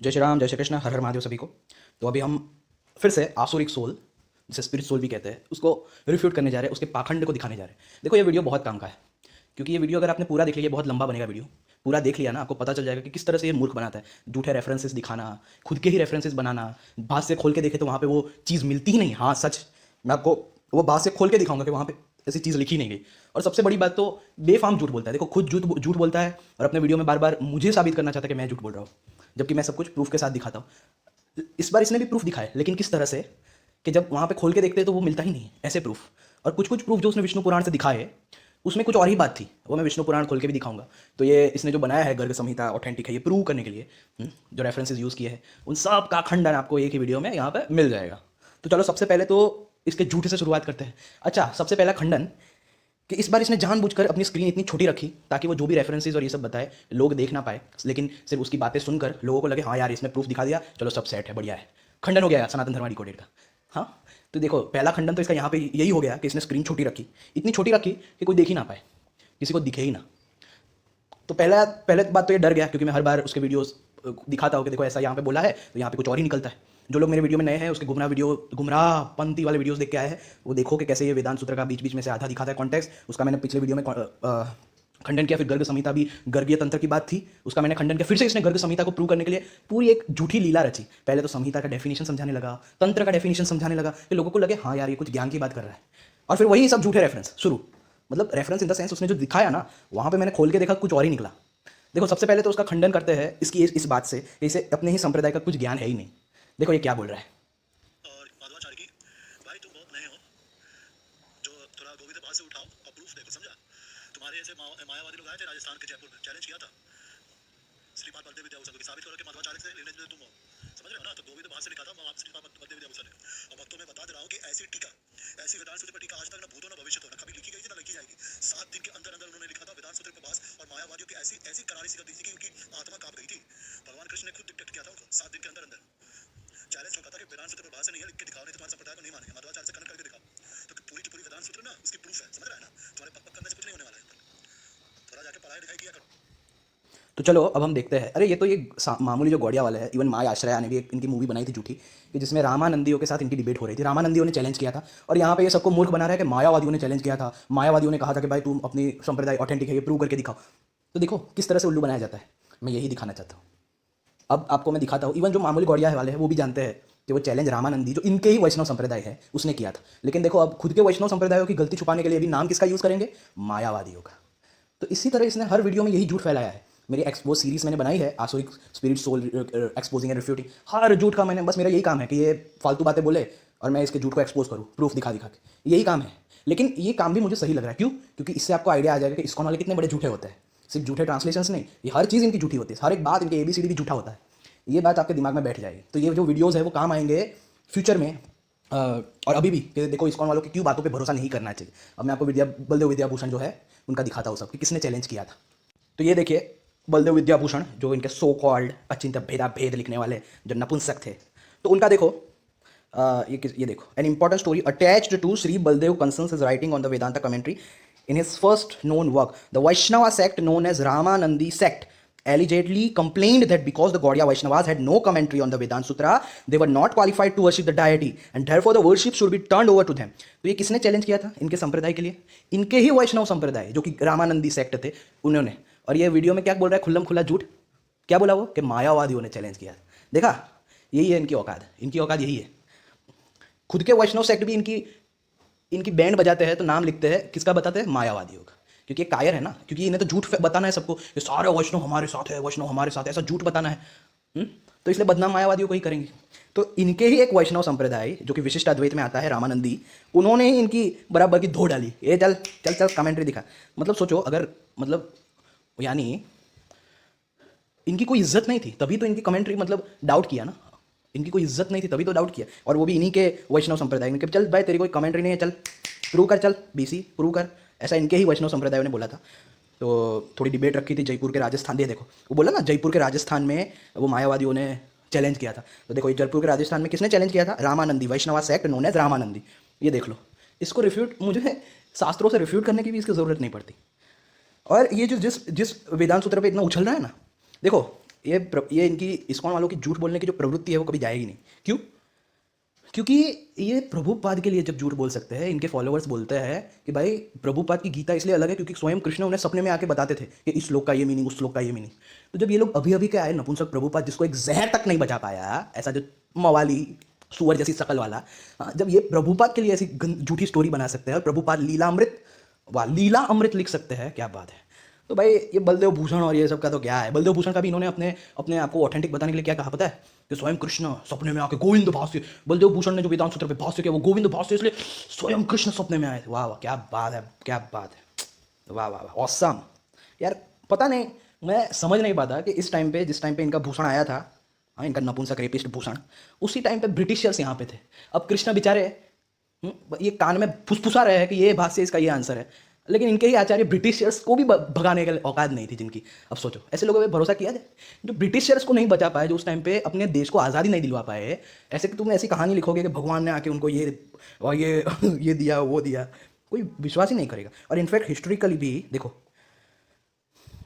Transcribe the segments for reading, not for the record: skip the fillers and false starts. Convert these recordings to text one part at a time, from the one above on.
जय श्री राम, जय श्री कृष्ण, हर हर महादेव सभी को। तो अभी हम फिर से आसुरिक सोल, जिसे स्पिरिट सोल भी कहते हैं, उसको रिफ्यूट करने जा रहे हैं, उसके पाखंड को दिखाने जा रहे हैं। देखो ये वीडियो बहुत काम का है, क्योंकि ये वीडियो अगर आपने पूरा देख लिया, बहुत लंबा बनेगा वीडियो। पूरा देख लिया ना, आपको पता चल जाएगा कि किस तरह से ये मूर्ख बनाता है। झूठे रेफरेंसेस दिखाना, खुद के ही रेफरेंसेस बनाना, बात से खोल के देखे तो वहाँ पे वो चीज़ मिलती ही नहीं। हाँ सच, मैं आपको वो बात से खोल के दिखाऊंगा कि वहाँ पे ऐसी चीज़ लिखी नहीं गई। और सबसे बड़ी बात तो बेफाम झूठ बोलता है। देखो खुद झूठ बोलता है और अपने वीडियो में बार बार मुझे साबित करना चाहता है कि मैं झूठ बोल रहा हूँ, जबकि मैं सब कुछ प्रूफ के साथ दिखाता हूँ। इस बार इसने भी प्रूफ दिखाए, लेकिन किस तरह से कि जब वहाँ पे खोल के देखते हैं तो वो मिलता ही नहीं है ऐसे प्रूफ। और कुछ कुछ प्रूफ जो उसने विष्णु पुराण से दिखाए, उसमें कुछ और ही बात थी, वो मैं विष्णु पुराण खोल के भी दिखाऊंगा। तो ये इसने जो बनाया है गर्ग संहिता ऑथेंटिक है, ये प्रूव करने के लिए जो रेफरेंसेस यूज़ किए हैं, उन सब का खंडन आपको एक ही वीडियो में यहाँ पर मिल जाएगा। तो चलो सबसे पहले तो इसके झूठे से शुरुआत करते हैं। अच्छा, सबसे पहला खंडन कि इस बार इसने जानबूझकर अपनी स्क्रीन इतनी छोटी रखी ताकि वो जो भी रेफरेंसेस और ये सब बताए लोग देख ना पाए, लेकिन सिर्फ उसकी बातें सुनकर लोगों को लगे हाँ यार इसने प्रूफ दिखा दिया, चलो सब सेट है, बढ़िया है, खंडन हो गया सनातन धर्म डिकोडेड का। हाँ, तो देखो पहला खंडन तो इसका यहाँ पे यही हो गया कि इसने स्क्रीन छोटी रखी, इतनी छोटी रखी कि कोई देख ही ना पाए, किसी को दिखे ही ना। तो पहले बात तो ये डर गया, क्योंकि मैं हर बार उसके वीडियोस दिखाता हूँ कि देखो ऐसा यहाँ पे बोला है, तो यहाँ पे कुछ और ही निकलता है। जो लोग मेरे वीडियो में नए हैं, उसके गुमराह पंथी वाले वीडियोस देख के आए हैं, वो देखो कि कैसे ये वेदांत सूत्र का बीच बीच में से आधा दिखाता है कॉन्टेक्स्ट। उसका मैंने पिछले वीडियो में खंडन किया। फिर गर्ग संहिता भी गर्गीय तंत्र की बात थी, उसका मैंने खंडन किया। फिर से इसने गर्ग संहिता को प्रूव करने के लिए पूरी एक झूठी लीला रची। पहले तो संहिता का डेफिनेशन समझाने लगा, तंत्र का डेफिनेशन समझाने लगा, कि लोगों को लगे हाँ यार ये कुछ ज्ञान की बात कर रहा है। और फिर वही सब झूठे रेफरेंस शुरू, मतलब रेफरेंस इन द सेंस उसने जो दिखाया ना, वहाँ पे मैंने खोल के देखा कुछ और ही निकला। देखो सबसे पहले तो उसका खंडन करते हैं इसकी इस बात से कि इसे अपने ही संप्रदाय का कुछ ज्ञान है ही नहीं। देखो ये क्या बोल रहा है। और माधवाचार्य की, भाई तुम बहुत नए हो, जो थोड़ा गोविंद पास से उठाओ और प्रूफ देखो, समझा? तुम्हारे ऐसे मायावादी लोग आए थे राजस्थान के जयपुर में, चैलेंज किया था श्रीपाद बलदेव विद्याभूषण को, साबित करो कि माधवाचार्य से लेने देने तुम हो, समझ रहे हो ना? तो गोविंद पास से लिखा था श्रीपाद बलदेव विद्याभूषण ने। और भक्तों में बता दे रहा हूँ कि ऐसी टीका, ऐसी वेदांत सूत्र पर टीका आज तक ना भूतो ना भविष्य हो, ना कभी लिखी गई थी ना लिखी जाएगी। 7 दिन के अंदर अंदर उन्होंने लिखा था वेदांत सूत्र पर बहस, और मायावादियों की ऐसी ऐसी करारी सी गति थी कि उनकी आत्मा कांप गई थी। भगवान कृष्ण ने खुद डिक्टेट किया था उनको 7 दिन के अंदर अंदर। चैलेंज होता था कि वेदांत सूत्र पर बहस नहीं है, लिख के दिखाओ, नहीं तुम्हारे संप्रदाय को नहीं मानेंगे, माधवाचार्य से कनेक्ट करके दिखाओ। तो पूरी की पूरी वेदांत सूत्र ना उसकी प्रूफ है, समझ रहा है ना? तुम्हारे पक करने से कुछ नहीं होने वाला है, थोड़ा जाके पढ़ाई लिखाई किया करो। तो चलो अब हम देखते हैं। अरे ये तो ये मामूली जो गौड़िया वाला है, इवन माया आश्रया ने भी एक इनकी मूवी बनाई थी झूठी, कि जिसमें रामानंदियों के साथ इनकी डिबेट हो रही थी। रामानंदियों ने चैलेंज किया था, और यहाँ पे ये सबको मूर्ख बना रहा है कि मायावादियों ने चैलेंज किया था। मायावादियों ने कहा था कि भाई तुम अपनी संप्रदाय ऑथेंटिक है, ये प्रूव करके दिखाओ। तो देखो किस तरह से उल्लू बनाया जाता है, मैं यही दिखाना चाहता हूँ। अब आपको मैं दिखाता हूँ। इवन जो मामूली गौड़िया वाले हैं वो भी जानते हैं कि वो चैलेंज रामानंदी जो इनके ही वैष्णव संप्रदाय है उसने किया था। लेकिन देखो अब खुद के वैष्णव संप्रदायों की गलती छुपाने के लिए भी नाम किसका यूज़ करेंगे? मायावादियों का। तो इसी तरह इसने हर वीडियो में यही झूठ फैलाया है। मेरी वो सीरीज मैंने बनाई है आसुरिक स्पिरिट सोल एक्सपोजिंग एंड रिफ्यूटिंग। हर झूठ का मैंने, बस मेरा यही काम है कि ये फालतू बातें बोले और मैं इसके झूठ को एक्सपोज करूँ, प्रूफ दिखा दिखा के, यही काम है। लेकिन ये काम भी मुझे सही लग रहा है। क्यों? क्योंकि इससे आपको आइडिया आ जाएगा कि इस्कॉन वाले कितने बड़े झूठे होते हैं। सिर्फ झूठे ट्रांसलेशंस नहीं, ये हर चीज़ इनकी झूठी होती है, हर एक बात इनके ABCD भी झूठा होता है। ये बात आपके दिमाग में बैठ जाएगी। तो ये जो वीडियोज़ है वो काम आएंगे फ्यूचर में। और अभी भी कि देखो इस्कॉन वालों की क्यों बातों पे भरोसा नहीं करना चाहिए। अब मैं आपको बलदेव विद्याभूषण जो है उनका दिखाता हूँ सब कि किसने चैलेंज किया था। तो ये देखिए बलदेव विद्याभूषण, जो इनके सो कॉल्ड अचिंत्य भेद लिखने वाले जो नपुंसक थे, तो उनका देखो ये देखो, an important story attached to Shri Baldev कंसन्स is writing on the Vedanta commentary in his first known work the Vaishnava sect known as Ramanandi sect allegedly complained that because the Gaudiya Vaishnavas had no commentary on the Vedanta Sutra, they were not qualified to worship the deity and therefore the worship should be turned over to them. तो ये किसने challenge किया था इनके संप्रदाय के लिए? इनके ही वैष्णव संप्रदाय जो कि रामानंदी सेक्ट थे उन्होंने। और ये वीडियो में क्या बोल रहा है, खुल्लम खुल्ला झूठ। क्या बोला वो? कि मायावादियों ने चैलेंज किया। देखा, यही है इनकी औकात, इनकी औकात यही है। खुद के वैष्णव सेक्ट भी इनकी बैंड बजाते हैं तो नाम लिखते हैं किसका बताते हैं? मायावादियों का। क्योंकि ये कायर है ना, क्योंकि इन्हें तो झूठ बताना है सबको कि सारे वैष्णव हमारे साथ है, वैष्णव हमारे साथ है, ऐसा झूठ बताना है। तो इसलिए बदनाम मायावादियों को ही करेंगे। तो इनके ही एक वैष्णव संप्रदाय जो कि विशिष्ट अद्वैत में आता है, रामानंदी, उन्होंने ही इनकी बराबर की धो डाली। ये चल चल चल कमेंट्री दिखा। मतलब सोचो, अगर मतलब यानी इनकी कोई इज्जत नहीं थी तभी तो इनकी कमेंट्री मतलब डाउट किया ना। इनकी कोई इज्जत नहीं थी तभी तो डाउट किया, और वो भी इन्हीं के वैष्णव संप्रदाय। इनके चल भाई तेरी कोई कमेंट्री नहीं है, चल प्रूव कर, चल BC प्रूव कर, ऐसा इनके ही वैष्णव संप्रदायों ने बोला था। तो थोड़ी डिबेट रखी थी जयपुर के राजस्थान। ये देखो वो बोला ना जयपुर के राजस्थान में वो मायावादियों ने चैलेंज किया था। तो देखो ये जयपुर के राजस्थान में किसने चैलेंज किया था? Ramanandi, Vaishnava sect known as Ramanandi. ये देख लो, इसको रिफ्यूट, मुझे शास्त्रों से रिफ्यूट करने की भी इसकी ज़रूरत नहीं पड़ती। और ये जो जिस जिस वेदांत सूत्र पे इतना उछल रहा है ना, देखो ये इनकी इस्कॉन वालों की झूठ बोलने की जो प्रवृत्ति है वो कभी जाएगी नहीं। क्यों? क्योंकि ये प्रभुपाद के लिए जब झूठ बोल सकते हैं, इनके फॉलोअर्स बोलते हैं कि भाई प्रभुपाद की गीता इसलिए अलग है क्योंकि स्वयं कृष्ण उन्हें सपने में आके बताते थे कि इस श्लोक का ये मीनिंग, उस श्लोक का ये मीनिंग। तो जब ये लोग अभी अभी के आए नपुंसक प्रभुपाद, जिसको एक जहर तक नहीं बचा पाया, ऐसा जो मवाली सुअर जैसी शकल वाला, जब ये प्रभुपाद के लिए ऐसी झूठी स्टोरी बना सकते हैं और प्रभुपाद लीलामृत, वाह लीला अमृत लिख सकते हैं, क्या बात है। तो भाई ये बलदेव भूषण और ये सब का तो क्या है। बलदेव भूषण का भी इन्होंने अपने अपने आप को ऑथेंटिक बताने के लिए क्या कहा पता है, कि स्वयं कृष्ण सपने में आके गोविंद भाष्य, बलदेव भूषण ने जो वेदांत सूत्र पे भाष्य किया वो गोविंद भाष्य, इसलिए स्वयं कृष्ण सपने में आए थे। वाह वाह, क्या बात है, क्या बात है, वाह वाह वाह, ऑसम। यार पता नहीं, मैं समझ नहीं पाता कि इस टाइम पे, जिस टाइम पे इनका भूषण आया था, हाँ इनका नपुंसक रेपिस्ट भूषण, उसी टाइम पे ब्रिटिशर्स यहाँ पे थे। अब कृष्ण बेचारे ये कान में फुसफुसा रहे हैं कि ये भाष्य इसका ये आंसर है, लेकिन इनके ही आचार्य ब्रिटिशर्स को भी भगाने के औकात नहीं थी जिनकी। अब सोचो ऐसे लोगों पे भरोसा किया जाए, जो ब्रिटिशर्स को नहीं बचा पाए, जो उस टाइम पे अपने देश को आज़ादी नहीं दिलवा पाए। ऐसे कि तुम ऐसी कहानी लिखोगे कि भगवान ने आके उनको ये और ये दिया वो दिया, कोई विश्वास ही नहीं करेगा। और इनफैक्ट हिस्टोरिकली भी देखो,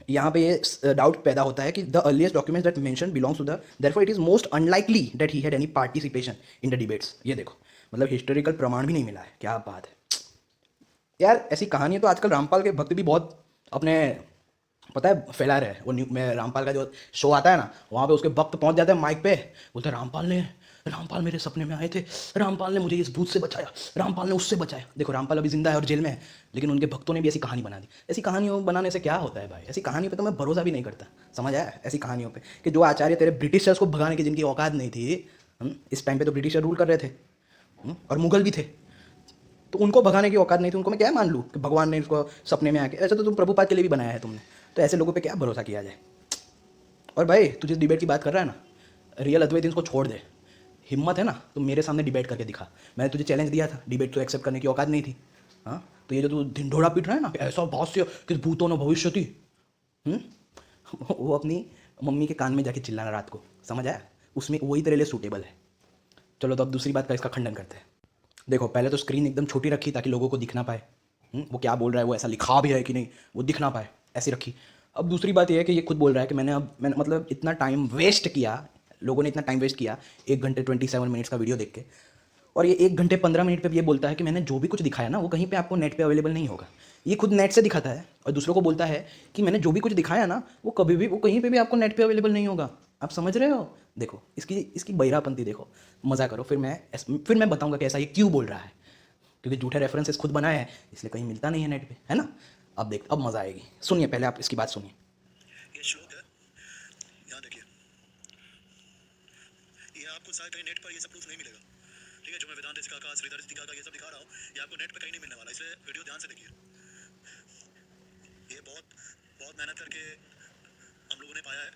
यहाँ पे ये डाउट पैदा होता है कि the earliest documents that mention belongs to the, therefore it is most unlikely that he had any participation in the debates. ये देखो, मतलब हिस्टोरिकल प्रमाण भी नहीं मिला है, क्या बात है यार। ऐसी कहानियाँ तो आजकल रामपाल के भक्त भी बहुत अपने पता है फैला रहे हैं। वो में रामपाल का जो शो आता है ना, वहाँ पे उसके भक्त पहुँच जाते हैं माइक पे, बोलते हैं रामपाल मेरे सपने में आए थे, रामपाल ने मुझे इस भूत से बचाया, रामपाल ने उससे बचाया। देखो रामपाल अभी जिंदा है और जेल में है, लेकिन उनके भक्तों ने भी ऐसी कहानी बना दी। ऐसी कहानियों बनाने से क्या होता है भाई, ऐसी कहानियों पे तो मैं भरोसा भी नहीं करता, समझ आया। ऐसी कहानियों पे कि जो आचार्य तेरे ब्रिटिशर्स को भगाने की जिनकी औकात नहीं थी, इस टाइम पे तो ब्रिटिशर रूल कर रहे थे और मुगल भी थे, तो उनको भगाने की औकात नहीं थी, उनको मैं क्या मान लूँ कि भगवान ने इसको सपने में आके, ऐसा तो तुम प्रभुपाद के लिए भी बनाया है तुमने, तो ऐसे लोगों पे क्या भरोसा किया जाए। और भाई तू जिस डिबेट की बात कर रहा है ना, रियल अद्वैत इसको छोड़ दे, हिम्मत है ना तो मेरे सामने डिबेट करके दिखा। मैंने तुझे चैलेंज दिया था, डिबेट तो एक्सेप्ट करने की औकात नहीं थी। हाँ तो ये जो तू ढिंढोरा पीट रहा है ना कि ऐसा भाष्य कि भूतों न भविष्यति, वो अपनी मम्मी के कान में जाके चिल्लाना रात को, समझ आया, उसमें वही तेरे लिए सूटेबल है। चलो तो अब दूसरी बात का इसका खंडन करते हैं। देखो पहले तो स्क्रीन एकदम छोटी रखी ताकि लोगों को दिख ना पाए वो क्या बोल रहा है, वो ऐसा लिखा भी है कि नहीं वो दिख ना पाए, ऐसी रखी। अब दूसरी बात ये है कि ये खुद बोल रहा है कि मैंने मतलब इतना टाइम वेस्ट किया, लोगों ने इतना टाइम वेस्ट किया 1 घंटे 27 मिनट्स का वीडियो देख के, और ये 1 घंटे 15 मिनट पे ये बोलता है कि मैंने जो भी कुछ दिखाया ना वो कहीं पे आपको नेट पे अवेलेबल नहीं होगा। ये खुद नेट से दिखाता है और दूसरों को बोलता है कि मैंने जो भी कुछ दिखाया ना वो कभी भी, वो कहीं पे भी आपको नेट पे अवेलेबल नहीं होगा। आप समझ रहे हो? देखो इसकी बहिरापंती देखो, मज़ा करो, फिर मैं बताऊंगा कि ऐसा ये क्यों बोल रहा है, क्योंकि झूठे रेफरेंसेस खुद बनाए हैं इसलिए कहीं मिलता नहीं है नेट पे, है ना। अब मज़ा आएगी, सुनिए पहले आप इसकी बात सुनिए। ये श्लोक है, यहाँ देखिए, ये आपको शायद कहीं नेट पर ये सब प्रूफ नहीं मिलेगा, ठीक है। जो मैं वेदांत का श्रीधर का ये सब दिखा रहा हूँ, ये आपको नेट पे कहीं नहीं मिलने वाला, इसलिए वीडियो ध्यान से देखिए। ये बहुत मेहनत करके हम लोगों ने पाया है,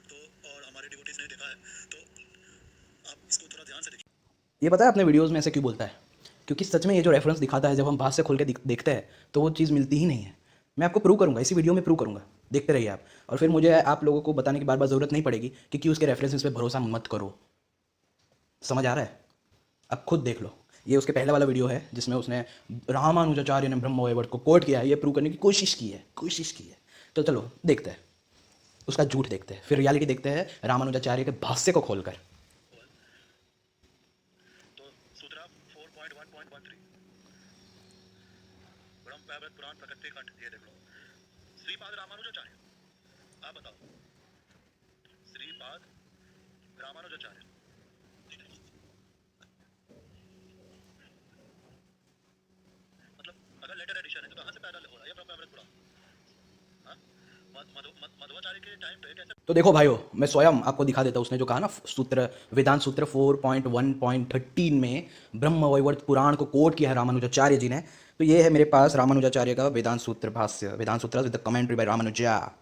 तो और हमारे डिवोटीज ने देखा है, तो आप इसको थोड़ा ध्यान से देखिए। ये पता है अपने वीडियोज़ में ऐसे क्यों बोलता है? क्योंकि सच में ये जो रेफरेंस दिखाता है, जब हम भाष से खोल के देखते हैं तो वो चीज़ मिलती ही नहीं है। मैं आपको प्रूव करूँगा, इसी वीडियो में प्रूव करूँगा, देखते रहिए आप। और फिर मुझे आप लोगों को बताने की बार बार ज़रूरत नहीं पड़ेगी कि क्यों उसके रेफरेंसेस पे भरोसा मत करो। समझ आ रहा है? अब खुद देख लो, ये उसके पहले वाला वीडियो है जिसमें उसने रामानुजाचार्य ने ब्रह्मवैवर्त को कोट किया है, ये प्रूव करने की कोशिश की है। तो चलो देखते हैं, उसका झूठ देखते हैं, फिर रियलिटी देखते हैं रामानुजाचार्य के भाष्य को खोलकर। तो सूत्रा 4.1.13 ब्रह्मवैवर्त पुराण प्रकृति खंड, ये देख लो, श्रीपाद रामानुजाचार्य, आप बताओ, श्रीपाद रामानुजाचार्य, मतलब अगर लेटर एडिशन है तो कहाँ से पैदा हो रहा है ब्रह्मवैवर्त पुराण? हाँ, मध्वाचार्य के टाइम पे कैसे? तो देखो भाइयों, मैं स्वयं आपको दिखा देता हूँ, उसने जो कहा ना सूत्र, वेदांत सूत्र 4.1.13 में ब्रह्मवैवर्त पुराण को कोट किया है रामानुजाचार्य जी ने। तो ये है मेरे पास रामानुजाचार्य का वेदांत सूत्र Bhashya, Vedanta Sutra with the commentary by Ramanuja.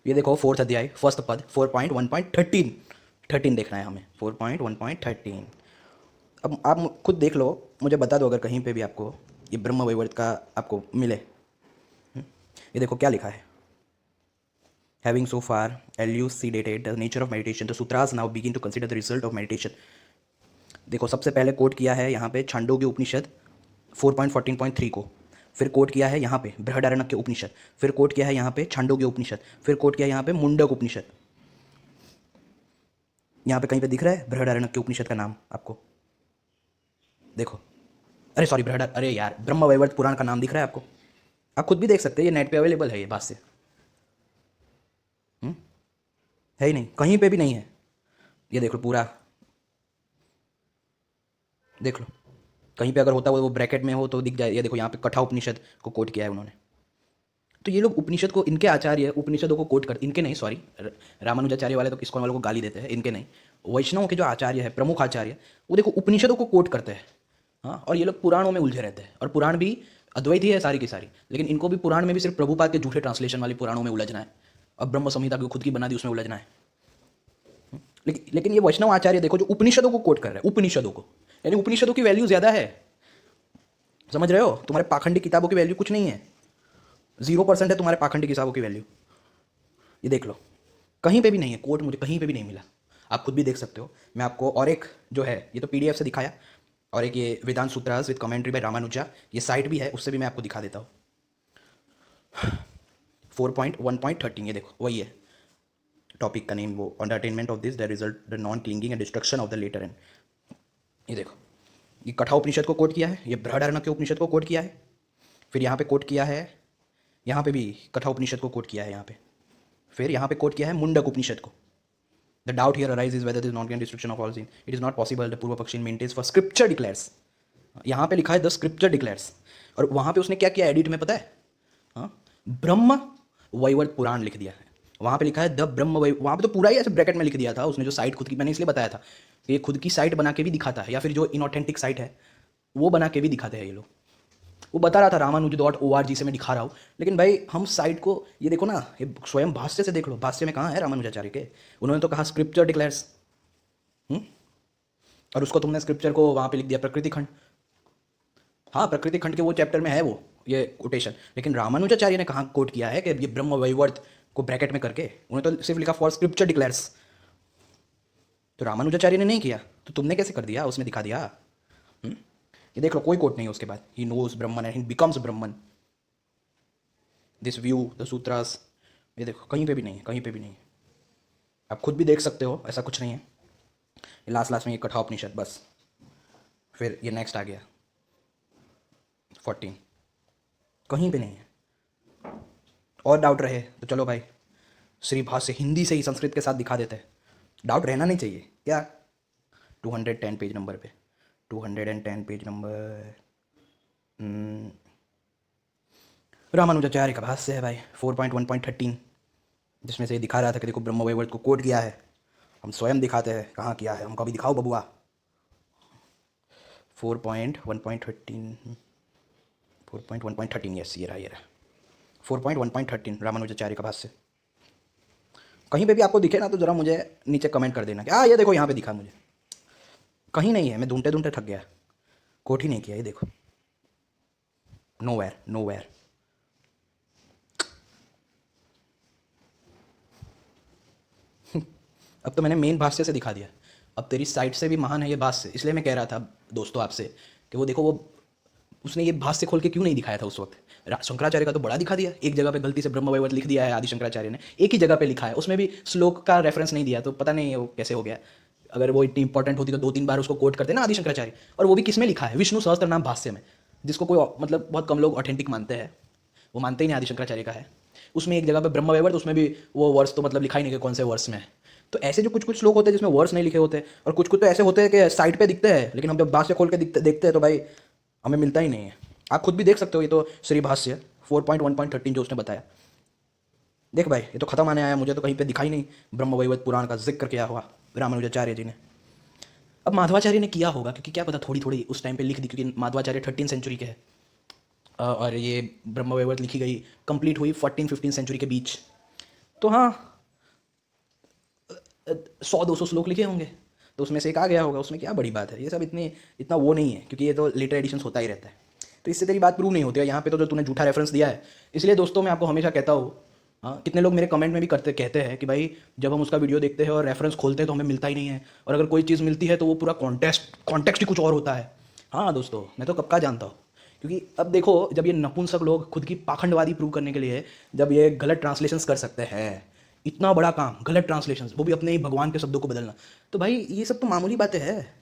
ये देखो 4th अध्याय 1st पद 4.1.13 देखना है हमें, 4.1.13। अब आप खुद देख लो, मुझे बता दो अगर कहीं पे भी आपको ये ब्रह्मवैवर्त का आपको मिले। ये देखो क्या लिखा है, Having so far elucidated the nature of meditation, the sutras now begin to consider the result of meditation. देखो सबसे पहले कोट किया है यहाँ पे छांदोग्य उपनिषद 4.14.3 को, फिर कोट किया है यहाँ पे बृहदारण्यक उपनिषद, फिर कोट किया है यहाँ पे छांदोग्य उपनिषद, फिर कोट किया है यहाँ पे मुंडक उपनिषद। यहाँ पे कहीं पे दिख रहा है बृहदारण्यक उपनिषद का नाम आपको? देखो, अरे सॉरी अरे यार, ब्रह्म वैवर्त पुराण का नाम दिख रहा है आपको? आप खुद भी देख सकते हैं, ये नेट पे अवेलेबल है, ये भाष्य है ही नहीं, कहीं पे भी नहीं है। ये देख लो पूरा, देख लो, कहीं पे अगर होता वो ब्रैकेट में हो तो दिख जाए। ये देखो यहाँ पे कठा उपनिषद को कोट किया है उन्होंने। तो ये लोग उपनिषद को, इनके आचार्य उपनिषदों को कोट कर, इनके नहीं सॉरी, रामानुजाचार्य वाले तो इस्कॉन वालों को गाली देते हैं, इनके नहीं, वैष्णव के जो आचार्य है, प्रमुख आचार्य, वो देखो उपनिषदों को कोट करते हैं। हाँ, और ये लोग पुराणों में उलझे रहते हैं, और पुराण भी अद्वैत ही है सारी की सारी, लेकिन इनको भी पुराण में भी सिर्फ प्रभुपाद के झूठे ट्रांसलेशन वाले पुराणों में उलझना है। अब ब्रह्म संहिता को खुद की बना दी, उसमें उलझना है। लेकिन ये वैष्णव आचार्य देखो जो उपनिषदों को कोट कर रहे हैं, उपनिषदों को, यानी उपनिषदों की वैल्यू ज़्यादा है। समझ रहे हो? तुम्हारे पाखंडी किताबों की वैल्यू कुछ नहीं है, 0% है तुम्हारे पाखंडी किताबों की वैल्यू। ये देख लो, कहीं पे भी नहीं है कोट, मुझे कहीं पे भी नहीं मिला। आप खुद भी देख सकते हो। मैं आपको और एक जो है, ये तो PDF से दिखाया, और एक ये वेदांत सूत्रास विद कमेंट्री बाय रामानुजा, ये साइट भी है, उससे भी मैं आपको दिखा देता हूँ। 4.1.13, ये देखो वही है टॉपिक का नेम, वो on the attainment of this the result the non clinging and destruction of the latter end. ये देखो, ये कठा उपनिषद को कोट किया है, ये बृहदारण्यक उपनिषद को कोट किया है, फिर यहाँ पे कोट किया है, यहाँ पे भी कठा उपनिषद को कोट किया है यहाँ पे, फिर यहाँ पे कोट किया है मुंडक उपनिषद को। The doubt here arises whether this non can destruction of all seen it is not possible the पूर्व पक्षी मेंटेन्स फॉर स्क्रिप्चर डिक्लेयर्स। यहाँ पे लिखा है द स्क्रिप्चर डिक्लेयर्स, और वहाँ पे उसने क्या किया एडिट में पता है? हाँ, ब्रह्म वैवर्त पुराण लिख दिया है, वहाँ पे लिखा है द ब्रह्म वहाँ पे तो पूरा ही ऐसे ब्रैकेट में लिख दिया था उसने। जो साइट खुद की, मैंने इसलिए बताया था कि ये खुद की साइट बना के भी दिखाता है, या फिर जो इनऑथेंटिक साइट है वो बना के भी दिखाते हैं ये लोग। वो बता रहा था रामानुज.org से मैं दिखा रहा हूँ, लेकिन भाई हम साइट को ये देखो ना, ये स्वयं भाष्य से देख लो, भाष्य में कहाँ है रामानुजाचार्य के? उन्होंने तो कहा स्क्रिप्चर डिक्लेयर्स, और उसको तुमने स्क्रिप्चर को वहाँ पे लिख दिया प्रकृति खंड। हाँ, प्रकृति खंड के वो चैप्टर में है वो ये कोटेशन, लेकिन रामानुजाचार्य ने कहाँ कोट किया है कि ये ब्रह्म वैवर्त को ब्रैकेट में करके? उन्होंने तो सिर्फ लिखा फॉर स्क्रिप्चर डिक्लेयर्स। तो रामानुजाचार्य ने नहीं किया, तो तुमने कैसे कर दिया? उसमें दिखा दिया। ये देख लो, कोई कोट नहीं है उसके बाद। He knows Brahman and he becomes Brahman, this view the sutras. ये देखो, कहीं पे भी नहीं है, कहीं पे भी नहीं है। आप खुद भी देख सकते हो, ऐसा कुछ नहीं है। ये लास्ट में ये कठा उपनिषद बस, फिर ये नेक्स्ट आ गया 14, कहीं पे नहीं है। और डाउट रहे तो चलो भाई, श्री भाष्य हिंदी से ही संस्कृत के साथ दिखा देते हैं। डाउट रहना नहीं चाहिए क्या? 210 पेज नंबर पे, 210 पेज नंबर रामानुजाचार्य का भाष्य है भाई, 4.1.13, जिसमें से दिखा रहा था कि देखो ब्रह्म वैवर्त को कोट किया है। हम स्वयं दिखाते हैं कहाँ किया है, हमको अभी दिखाओ बबुआ। 4.1.13, 4.1.13, यस ये रहा 4.1.13 रामानुजाचार्य का भाष्य। कहीं पे भी आपको दिखे ना तो ज़रा मुझे नीचे कमेंट कर देना कि हाँ ये देखो यहाँ पे दिखा मुझे। कहीं नहीं है, मैं ढूंढते ढूंढते थक गया, कोट ही नहीं किया। ये देखो, नोवेयर नोवेयर। अब तो मैंने मेन भाष्य से दिखा दिया, अब तेरी साइट से भी महान है ये भाष्य। इसलिए मैं कह रहा था दोस्तों आपसे कि वो देखो, वो उसने ये भाष्य खोल के क्यों नहीं दिखाया था उस वक्त? शंकराचार्य का तो बड़ा दिखा दिया, एक जगह पे गलती से ब्रह्म वैवर्त लिख दिया है आदि शंकराचार्य ने, एक ही जगह पे लिखा है, उसमें भी श्लोक का रेफरेंस नहीं दिया, तो पता नहीं वो कैसे हो गया। अगर वो इतनी इंपॉर्टेंट होती तो 2-3 बार उसको कोट करते ना आदि शंकराचार्य, और वो भी किस में लिखा है? विष्णु सहस्त्र नाम भाष्य में, जिसको कोई मतलब बहुत कम लोग ऑथेंटिक मानते हैं, वो मानते ही नहीं आदि शंकराचार्य का है। उसमें एक जगह पे ब्रह्म वैवर्त, उसमें भी वो वर्ष तो मतलब लिखा ही नहीं कि कौन से वर्ष में है। तो ऐसे जो कुछ कुछ श्लोक होते हैं जिसमें वर्ष नहीं लिखे होते, और कुछ कुछ तो ऐसे होते हैं कि साइट पे दिखते हैं, लेकिन हम जब भाष्य खोल के देखते हैं तो भाई हमें मिलता ही नहीं है। आप खुद भी देख सकते हो, ये तो श्री भाष्य 4.1.13 जो उसने बताया। देख भाई, ये तो खत्म आने आया, मुझे तो कहीं पे दिखाई नहीं ब्रह्म वैवर्त पुराण का जिक्र किया हुआ रामानुजाचार्य जी ने। अब माधवाचार्य ने किया होगा, क्योंकि क्या पता थोड़ी थोड़ी उस टाइम पे लिख दी, क्योंकि माधवाचार्य 13 सेंचुरी के हैं और ये ब्रह्म वैवर्त लिखी गई कंप्लीट हुई 14-15 सेंचुरी के बीच। तो हाँ, 100-200 श्लोक लिखे होंगे, तो उसमें से एक आ गया होगा, उसमें क्या बड़ी बात है? ये सब इतना वो नहीं है, क्योंकि ये तो लेटर एडिशंस होता ही रहता है, तो इससे तेरी बात प्रूव नहीं होती है। यहाँ पे तो जो तूने झूठा रेफरेंस दिया है, इसलिए दोस्तों मैं आपको हमेशा कहता हूँ, हाँ, कितने लोग मेरे कमेंट में भी कहते हैं कि भाई जब हम उसका वीडियो देखते हैं और रेफरेंस खोलते हैं तो हमें मिलता ही नहीं है, और अगर कोई चीज़ मिलती है तो वो पूरा कॉन्टेक्स्ट ही कुछ और होता है। हाँ दोस्तों, मैं तो कब का जानता हूँ, क्योंकि अब देखो, जब ये नपुंसक लोग खुद की पाखंडवादी प्रूव करने के लिए जब ये गलत ट्रांसलेशंस कर सकते हैं इतना बड़ा काम, गलत ट्रांसलेशन, वो भी अपने ही भगवान के शब्दों को बदलना। तो भाई ये सब तो मामूली बातें हैं,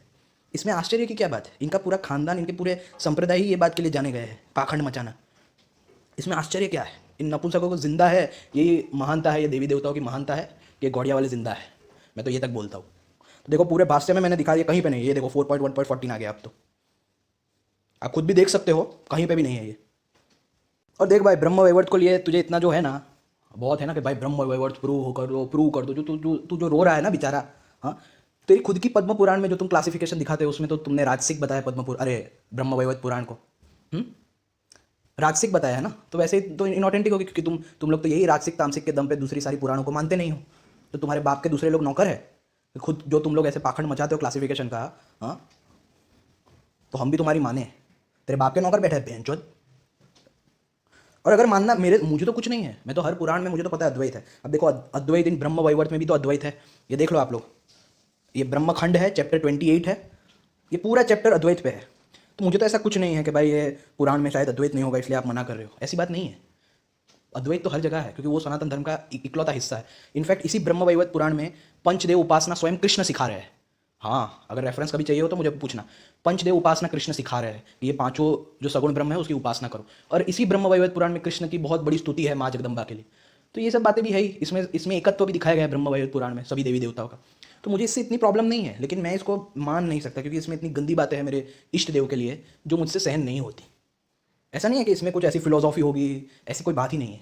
इसमें आश्चर्य की क्या बात है? इनका पूरा खानदान, इनके पूरे संप्रदाय ही ये बात के लिए जाने गए हैं, पाखंड मचाना। इसमें आश्चर्य क्या है? इन नपुंसकों को जिंदा है, यही महानता है, ये देवी देवताओं की महानता है, ये गौड़िया वाले जिंदा है। मैं तो ये तक बोलता हूँ। तो देखो पूरे भाष्य में मैंने दिखा दिया, कहीं पे नहीं। ये देखो 4.1.14 आ गया। अब तो आप खुद भी देख सकते हो, कहीं पे भी नहीं है ये। और देख भाई, ब्रह्म वैवर्त को लिए तुझे इतना जो है ना, बहुत है ना कि भाई ब्रह्म वैवर्त प्रूव कर दो। जो तू जो रो रहा है ना बेचारा, हाँ, तेरी खुद की पद्म पुराण में जो तुम क्लासिफिकेशन दिखाते हो उसमें तो तुमने राजसिक बताया अरे ब्रह्म वैवर्त पुराण को, राजसिक बताया है ना। तो वैसे ही तो इनऑथेंटिक होगी, क्योंकि तुम लोग तो यही राजसिक तामसिक के दम पे दूसरी सारी पुराणों को मानते नहीं हो। तो तुम्हारे बाप के दूसरे लोग नौकर है खुद, जो तुम लोग ऐसे पाखंड मचाते हो क्लासिफिकेशन का, हाँ, तो हम भी तुम्हारी माने। तेरे बाप के नौकर बैठे हैं बेंचोद। और अगर मानना मुझे तो कुछ नहीं है, मैं तो हर पुराण में मुझे तो पता है अद्वैत है। अब देखो अद्वैत, इन ब्रह्म वैवर्त में भी तो अद्वैत है। ये देख लो आप लोग, ये ब्रह्मखंड है, चैप्टर 28 है, ये पूरा चैप्टर अद्वैत पे है। तो मुझे तो ऐसा कुछ नहीं है कि भाई ये पुराण में शायद अद्वैत नहीं होगा इसलिए आप मना कर रहे हो, ऐसी बात नहीं है। अद्वैत तो हर जगह है, क्योंकि वो सनातन धर्म का इकलौता हिस्सा है। इनफैक्ट इसी ब्रह्म वैवर्त पुराण में पंचदेव उपासना स्वयं कृष्ण सिखा रहे हैं। हाँ, अगर रेफरेंस कभी चाहिए हो तो मुझे पूछना। पंचदेव उपासना कृष्ण सिखा रहे हैं, ये पांचों जो सगुण ब्रह्म है उसकी उपासना करो। और इसी ब्रह्म वैवर्त पुराण में कृष्ण की बहुत बड़ी स्तुति है माँ जगदम्बा के लिए। तो ये सब बातें भी है ही, इसमें एकत्व भी दिखाया गया है ब्रह्म वैवर्त पुराण में सभी देवी देवताओं का। तो मुझे इससे इतनी प्रॉब्लम नहीं है, लेकिन मैं इसको मान नहीं सकता क्योंकि इसमें इतनी गंदी बातें हैं मेरे इष्ट देव के लिए जो मुझसे सहन नहीं होती। ऐसा नहीं है कि इसमें कुछ ऐसी फिलोसॉफी होगी, ऐसी कोई बात ही नहीं है।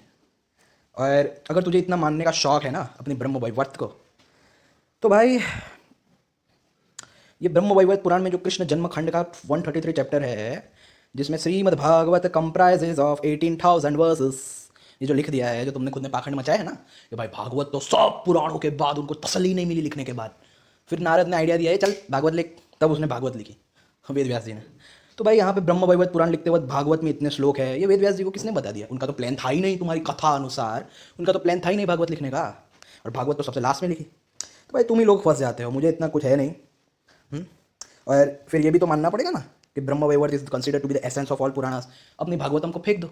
और अगर तुझे इतना मानने का शौक है ना अपने ब्रह्म वैवर्त को, तो भाई ये ब्रह्म वैवर्त पुराण में जो कृष्ण जन्म खंड का 133 चैप्टर है, जिसमें Shrimad Bhagavata comprises of 18,000 verses, ये जो लिख दिया है, जो तुमने खुद ने पाखंड मचाया है ना कि भाई भागवत तो सब पुराणों के बाद उनको तसल्ली नहीं मिली लिखने के बाद, फिर नारद ने आइडिया दिया है चल भागवत लिख, तब उसने भागवत लिखी वेद व्यास जी ने। तो भाई यहाँ पे ब्रह्म वैवर्त पुराण लिखते वक्त भागवत में इतने श्लोक है, ये वेद व्यास जी को किसने बता दिया? उनका तो प्लान था ही नहीं, तुम्हारी कथा अनुसार उनका तो प्लान था ही नहीं भागवत लिखने का, और भागवत तो सबसे लास्ट में लिखी। तो भाई तुम ही लोग फंस जाते हो, मुझे इतना कुछ है नहीं। और फिर ये भी तो मानना पड़ेगा ना कि Brahma Vaivarta is consider to be the essence of all Puranas. अपनी भागवतम को फेंक दो,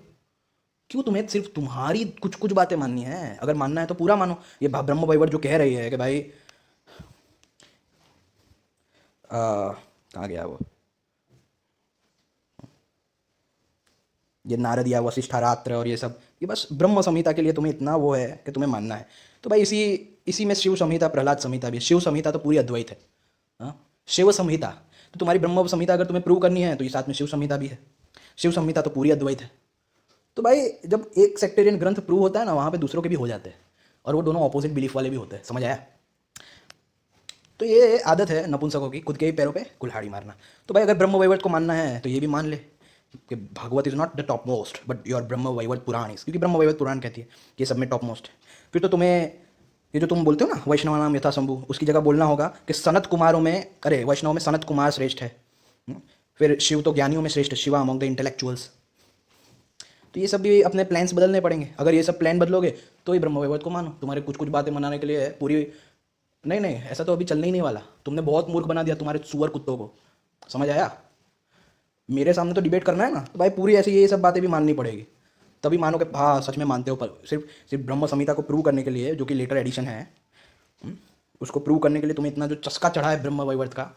क्यों तुम्हें सिर्फ तुम्हारी कुछ कुछ बातें माननी है? अगर मानना है तो पूरा मानो। ये ब्रह्म वैवर्त जो कह रही है कि भाई कहाँ गया वो, ये नारद या वशिष्ठारात्र और ये सब, ये बस ब्रह्म संहिता के लिए तुम्हें इतना वो है कि तुम्हें मानना है। तो भाई इसी में शिव संहिता, प्रहलाद संहिता भी। शिव संहिता तो पूरी अद्वैत है, हाँ, शिव संहिता। तो तुम्हारी ब्रह्म संहिता अगर तुम्हें प्रूव करनी है तो ये साथ में शिव संहिता भी है। शिव संहिता तो पूरी अद्वैत है। तो भाई जब एक सेक्टेरियन ग्रंथ प्रूव होता है ना, वहाँ पे दूसरों के भी हो जाते हैं, और वो दोनों ऑपोजिट बिलीफ वाले भी होते हैं। समझ आया? तो ये आदत है नपुंसकों की, खुद के ही पैरों पे कुल्हाड़ी मारना। तो भाई अगर ब्रह्म वैवर्त को मानना है तो ये भी मान ले कि Bhagavata is not the top most but your Brahma Vaivarta Purana is, क्योंकि ब्रह्म वैवर्त पुराण कहती है कि ये सब में टॉप मोस्ट है। फिर तो तुम्हें ये जो तुम बोलते हो ना वैष्णवानाम यथा शंभु, उसकी जगह बोलना होगा कि सनत कुमारों में, अरे वैष्णव में सनत कुमार श्रेष्ठ है। फिर शिव तो ज्ञानियों में श्रेष्ठ है, शिवा अमंग द इंटेलेक्चुअल्स। तो ये सब भी अपने प्लान्स बदलने पड़ेंगे। अगर ये सब प्लान बदलोगे तो ही ब्रह्म वैवर्त को मानो। तुम्हारे कुछ कुछ बातें मनाने के लिए पूरी नहीं, ऐसा तो अभी चलने ही नहीं वाला। तुमने बहुत मूर्ख बना दिया तुम्हारे सुअर कुत्तों को। समझ आया? मेरे सामने तो डिबेट करना है ना, तो भाई पूरी ऐसी ये सब बातें भी माननी पड़ेगी, तभी मानो कि हाँ सच में मानते हो। पर सिर्फ ब्रह्म संहिता को प्रूव करने के लिए, जो कि लेटर एडिशन है, उसको प्रूव करने के लिए तुम्हें इतना जो चस्का चढ़ा है ब्रह्म वैवर्त का।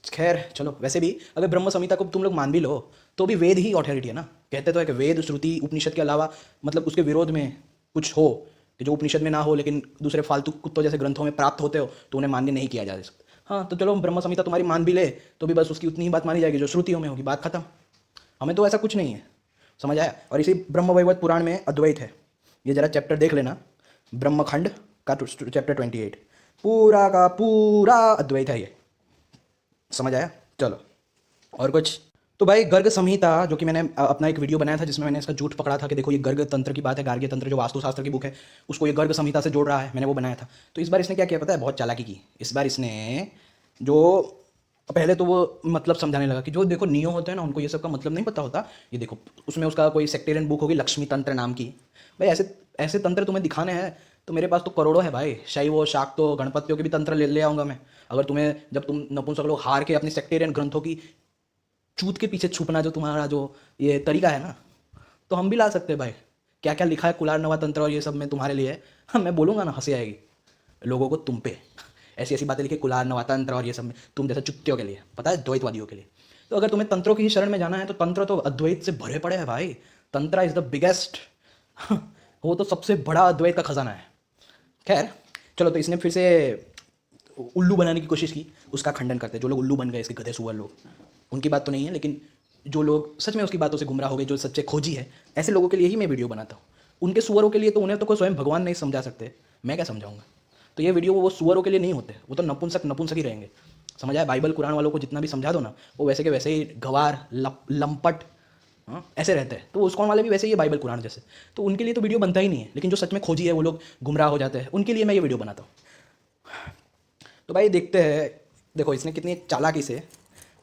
खैर चलो, वैसे भी अगर ब्रह्म संहिता को तुम लोग मान भी लो तो भी वेद ही अथॉरिटी है ना। कहते तो है कि वेद श्रुति उपनिषद के अलावा मतलब उसके विरोध में कुछ हो कि जो उपनिषद में ना हो लेकिन दूसरे फालतू कुत्तों जैसे ग्रंथों में प्राप्त होते हो तो उन्हें मान्य नहीं किया जा सकता। हाँ तो चलो ब्रह्म संहिता तुम्हारी मान भी ले तो भी बस उसकी उतनी ही बात मानी जाएगी जो श्रुतियों में होगी, बात खत्म। हमें तो ऐसा कुछ नहीं है। समझ आया? और इसी ब्रह्म वैवर्त पुराण में अद्वैत है। ये जरा चैप्टर देख लेना, ब्रह्मखंड का चैप्टर 28 पूरा का पूरा अद्वैत है ये। समझ आया? चलो और कुछ। तो भाई गर्ग संहिता, जो कि मैंने अपना एक वीडियो बनाया था जिसमें मैंने इसका झूठ पकड़ा था कि देखो ये गर्ग तंत्र की बात है, गार्ग्य तंत्र जो वास्तुशास्त्र की बुक है उसको ये गर्ग संहिता से जोड़ रहा है, मैंने वो बनाया था। तो इस बार इसने क्या किया पता है? बहुत चालाकी की। इस बार इसने जो पहले तो वो मतलब समझाने लगा कि जो देखो नियो होते हैं ना उनको ये सब का मतलब नहीं पता होता। ये देखो उसमें उसका कोई सेक्टेरियन बुक होगी लक्ष्मी तंत्र नाम की। भाई ऐसे तंत्र तुम्हें दिखाने हैं तो मेरे पास तो करोड़ों है भाई। शैव शाक्तो गणपतियों के भी तंत्र ले आऊँगा मैं। अगर तुम्हें, जब तुम नपुंसक लोग हार के अपने सेक्टेरियन ग्रंथों की चूत के पीछे छुपना जो तुम्हारा जो ये तरीका है ना, तो हम भी ला सकते हैं भाई। क्या क्या लिखा है कुलार नवा तंत्र और ये सब में तुम्हारे लिए। हाँ मैं बोलूँगा ना हंसी आएगी लोगों को तुम पे। ऐसी ऐसी बातें लिखी कुलार नवा तंत्र और ये सब में तुम जैसे चुत्तियों के लिए, पता है, द्वैतवादियों के लिए। तो अगर तुम्हें तंत्रों की ही शरण में जाना है तो तंत्र तो अद्वैत से भरे पड़े हैं भाई। तंत्र इज़ द बिगेस्ट वो तो सबसे बड़ा अद्वैत का खजाना है। खैर चलो, तो इसने फिर से उल्लू बनाने की कोशिश की, उसका खंडन करते हैं। जो लोग उल्लू बन गए, इसके गधे सुअर लोग, उनकी बात तो नहीं है, लेकिन जो लोग सच में उसकी बातों से गुमराह हो गए, जो सच्चे खोजी है, ऐसे लोगों के लिए ही मैं वीडियो बनाता हूँ। उनके सुअरों के लिए तो उन्हें तो कोई स्वयं भगवान नहीं समझा सकते, मैं क्या समझाऊंगा। तो ये वीडियो वो सुअरों के लिए नहीं होते, वो तो नपुंसक नपुंसक ही रहेंगे। समझ आया? बाइबल कुरान वालों को जितना भी समझा दो ना, वो वैसे के वैसे ही गवार लंपट, हाँ ऐसे रहते हैं। तो उसकॉन वाले भी वैसे ही है बाइबल कुरान जैसे। तो उनके लिए तो वीडियो बनता ही नहीं है, लेकिन जो सच में खोजी है वो लोग गुमराह हो जाते हैं, उनके लिए मैं ये वीडियो बनाता हूँ। तो भाई देखते हैं, देखो इसने कितनी चालाकी से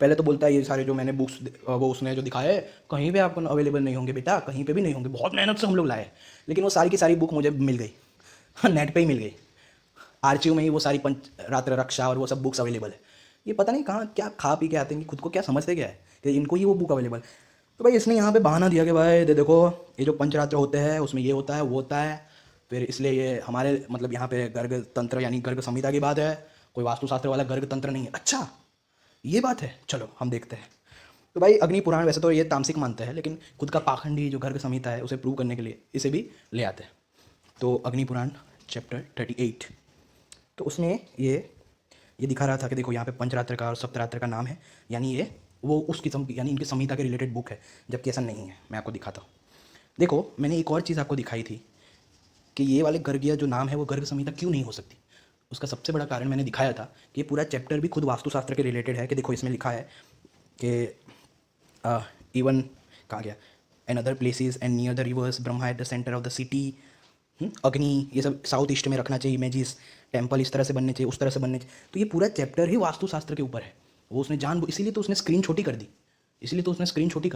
पहले तो बोलता है ये सारे जो मैंने बुक्स वो उसने जो दिखाए कहीं पे आपको अवेलेबल नहीं होंगे बेटा, कहीं पे भी नहीं होंगे, बहुत मेहनत से हम लोग लाए। लेकिन वो सारी की सारी बुक मुझे मिल गई, नेट पे ही मिल गई। आर्चिव में ही वो सारी रात्र रक्षा और वो सब बुक्स अवेलेबल है। ये पता नहीं कहाँ क्या खा पी के आते हैं, खुद को क्या समझते क्या है कि इनको ही वो बुक अवेलेबल। तो भाई इसने यहाँ पे बहाना दिया कि भाई देखो ये जो पंचरात्र होते हैं उसमें ये होता है वो होता है, फिर इसलिए ये हमारे मतलब यहाँ पे गर्ग तंत्र यानी गर्ग संहिता की बात है, कोई वास्तुशास्त्र वाला गर्ग तंत्र नहीं है। अच्छा ये बात है, चलो हम देखते हैं। तो भाई अग्नि पुराण वैसे तो ये तामसिक मानते हैं, लेकिन खुद का पाखंडी जो गर्ग संहिता है उसे प्रूव करने के लिए इसे भी ले आते हैं। तो अग्नि पुराण चैप्टर 38, तो उसमें ये दिखा रहा था कि देखो यहाँ पे पंचरात्र का और सप्तरात्र का नाम है, यानी ये वो उस किस्म की यानी इनकी संहिता के रिलेटेड बुक है, जबकि ऐसा नहीं है। मैं आपको दिखाता हूँ। देखो मैंने एक और चीज़ आपको दिखाई थी कि ये वाले गर्गीय जो नाम है वो गर्ग संहिता क्यों नहीं हो सकती। उसका सबसे बड़ा कारण मैंने दिखाया था कि ये पूरा चैप्टर भी खुद वास्तुशास्त्र के रिलेटेड है। कि देखो इसमें लिखा है कि इवन कहाँ गया, and other places and near the reverse Brahma at the centre of the city, अग्नि ये सब साउथ ईस्ट में रखना चाहिए इमेजेस, टेम्पल इस तरह से बनने चाहिए उस तरह से बनने चाहिए। तो ये पूरा चैप्टर ही वास्तुशास्त्र के ऊपर है। वो उसने इसीलिए तो उसने स्क्रीन छोटी कर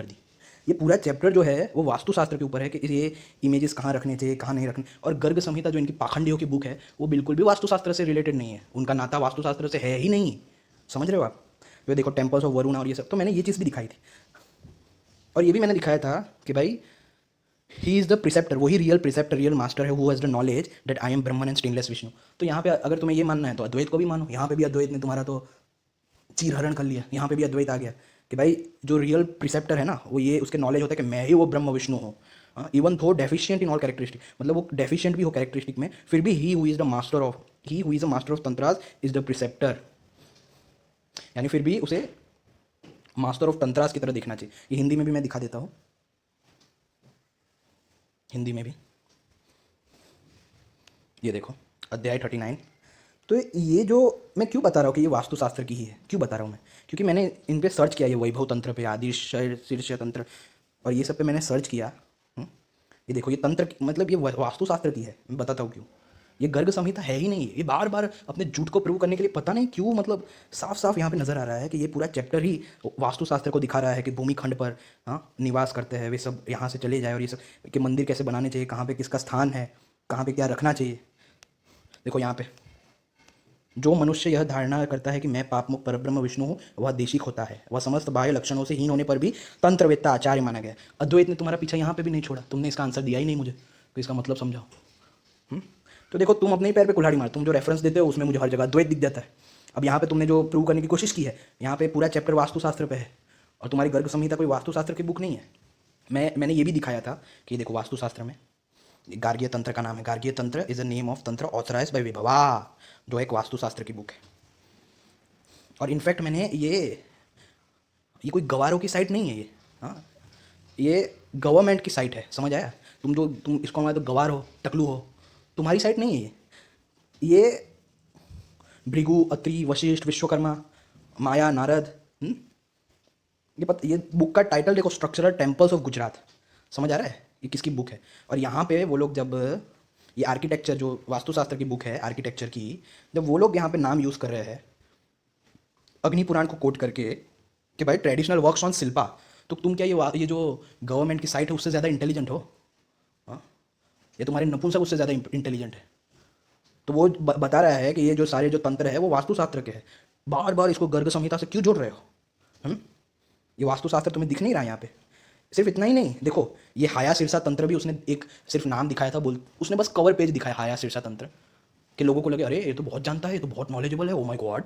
दी, ये पूरा चैप्टर जो है वो वास्तुशास्त्र के ऊपर है कि ये इमेजेस कहाँ रखने चाहिए कहाँ नहीं रखने। और गर्ग संहिता जो इनकी पाखंडियों की बुक है वो बिल्कुल भी वास्तुशास्त्र से रिलेटेड नहीं है, उनका नाता वास्तुशास्त्र से है ही नहीं। समझ रहे हो आप? तो देखो टेम्पल्स ऑफ वरुण और ये सब, तो मैंने ये चीज़ भी दिखाई थी। और ये भी मैंने दिखाया था कि भाई ही इज़ द प्रिसेप्टर, वही रियल प्रिसेप्टर रियल मास्टर है, who has the knowledge that I am Brahman and stainless Vishnu. तो यहाँ पे अगर तुम्हें ये मानना है तो अद्वैत को भी मानो। यहाँ पे भी अद्वैत ने तुम्हारा तो चीरहरण कर लिया, यहाँ पे भी अद्वैत आ गया कि भाई जो रियल प्रिसेप्टर है ना वो ये उसके नॉलेज होता है कि मैं ही वो ब्रह्म विष्णु हूँ। इवन थो डेफिशिएंट इन ऑल कैरेक्टरिस्टिक, मतलब वो डेफिशिएंट भी हो कैरेक्टरिस्टिक में, फिर भी he who is the master of tantras is the preceptor, यानी फिर भी उसे मास्टर ऑफ तंत्रास की तरह देखना चाहिए। ये हिंदी में भी मैं दिखा देता हूँ, हिंदी में भी ये देखो अध्याय 39। तो ये जो मैं क्यों बता रहा हूँ कि ये वास्तुशास्त्र की ही है, क्यों बता रहा हूँ मैं, क्योंकि मैंने इन पे सर्च किया, ये वैभव तंत्र पे, आदि शीर्ष तंत्र और ये सब पे मैंने सर्च किया। ये देखो ये तंत्र मतलब ये वास्तुशास्त्र की है। मैं बताता हूँ क्यों। ये गर्ग संहिता है ही नहीं। ये बार बार अपने झूठ को प्रूव करने के लिए पता नहीं क्यों, मतलब साफ साफ यहाँ पे नज़र आ रहा है कि ये पूरा चैप्टर ही वास्तुशास्त्र को दिखा रहा है कि भूमिखंड पर निवास करते हैं वे सब, यहाँ से चले जाए और ये सब कि मंदिर कैसे बनाने चाहिए, कहाँ पे किसका स्थान है, कहाँ पे क्या रखना चाहिए। देखो यहाँ पे जो मनुष्य यह धारणा करता है कि मैं पापमुक्त परब्रह्म विष्णु हूँ वह देशिक होता है, वह समस्त बाह्य लक्षणों से हीन होने पर भी तंत्रवेत्ता आचार्य माना गया। अद्वैत ने तुम्हारा पीछा यहाँ पे भी नहीं छोड़ा, तुमने इसका आंसर दिया ही नहीं मुझे, तो इसका मतलब समझाओ। तो देखो तुम अपने ही पैर पे कुल्हाड़ी मार, तुम जो रेफरेंस देते हो उसमें मुझे हर जगह अद्वैत दिख जाता है। अब यहाँ पे तुमने जो प्रूव करने की कोशिश की है, यहाँ पे पूरा चैप्टर वास्तुशास्त्र पे है और तुम्हारी गर्ग संहिता कोई वास्तुशास्त्र की बुक नहीं है। मैंने ये भी दिखाया था कि देखो वास्तुशास्त्र में गार्गीय तंत्र का नाम है, गार्गीय तंत्र इज अ नेम ऑफ तंत्र ऑथराइज्ड बाय विभवा, जो एक वास्तुशास्त्र की बुक है। और इनफैक्ट मैंने ये कोई गवारों की साइट नहीं है ये, हाँ ये गवर्नमेंट की साइट है। समझ आया? तुम इसको हमारे तो गवार हो, टकलू हो, तुम्हारी साइट नहीं है ये भृगु, अत्रि, वशिष्ठ, विश्वकर्मा, माया, नारद। ये बुक का टाइटल देखो, स्ट्रक्चरल टेम्पल्स ऑफ गुजरात। समझ आ रहा है ये किसकी बुक है? और यहाँ पे वो लोग जब ये आर्किटेक्चर जो वास्तुशास्त्र की बुक है आर्किटेक्चर की, जब वो लोग यहाँ पे नाम यूज़ कर रहे हैं अग्नि पुराण को कोट करके कि भाई ट्रेडिशनल वर्क्स ऑन शिल्पा, तो तुम क्या ये जो गवर्नमेंट की साइट है उससे ज़्यादा इंटेलिजेंट हो? हाँ, ये तुम्हारे नपुंसक उससे ज़्यादा इंटेलिजेंट है। तो वो बता रहा है कि ये जो सारे जो तंत्र है वो वास्तुशास्त्र के हैं। बार बार इसको गर्ग संहिता से क्यों जोड़ रहे हो? ये वास्तुशास्त्र तुम्हें दिख नहीं रहा यहाँ पे? सिर्फ इतना ही नहीं, देखो ये हाया सिरसा तंत्र भी उसने एक सिर्फ नाम दिखाया था, बोल उसने बस कवर पेज दिखाया हाया सिरसा तंत्र, कि लोगों को लगे अरे ये तो बहुत जानता है, ये तो बहुत नॉलेजेबल है, ओ माय गॉड।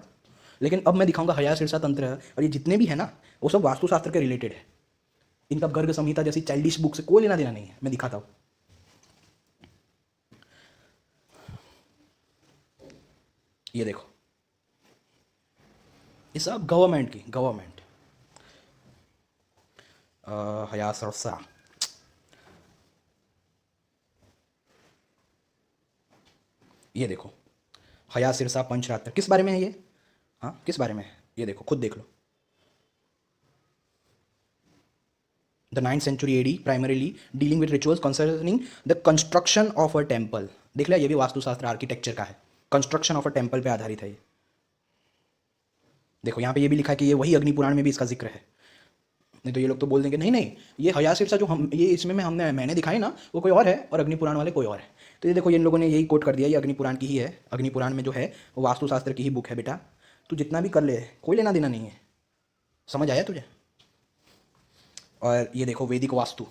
लेकिन अब मैं दिखाऊंगा हाया सिरसा तंत्र, और ये जितने भी है ना वो सब वास्तुशास्त्र के रिलेटेड है। इनका गर्ग संहिता जैसी चाइल्डिश बुक से कोई लेना देना नहीं है। मैं दिखाता हूँ, ये देखो, ये सब गवर्नमेंट हया सिरसा, ये देखो हया सिरसा पंचरात्र, किस बारे में है ये? हाँ किस बारे में है ये देखो, खुद देख लो। The 9th century AD primarily dealing with rituals concerning the construction of a temple। देख लिया, ये भी वास्तुशास्त्र आर्किटेक्चर का है, कंस्ट्रक्शन ऑफ अ टेम्पल पे आधारित है ये। देखो यहाँ पे ये भी लिखा है कि ये वही अग्नि पुराण में भी इसका जिक्र है। नहीं तो ये लोग तो बोल देंगे नहीं नहीं ये हया सिरसा जो हम ये इसमें में मैंने दिखाई ना वो कोई और है और अग्नि पुराण वाले कोई और है। तो ये देखो ये इन लोगों ने यही कोट कर दिया, ये अग्नि पुराण की ही है, अग्नि पुराण में जो है वो वास्तुशास्त्र की ही बुक है बेटा, तू जितना भी कर ले कोई लेना देना नहीं है। समझ आया तुझे? और ये देखो वैदिक वास्तु,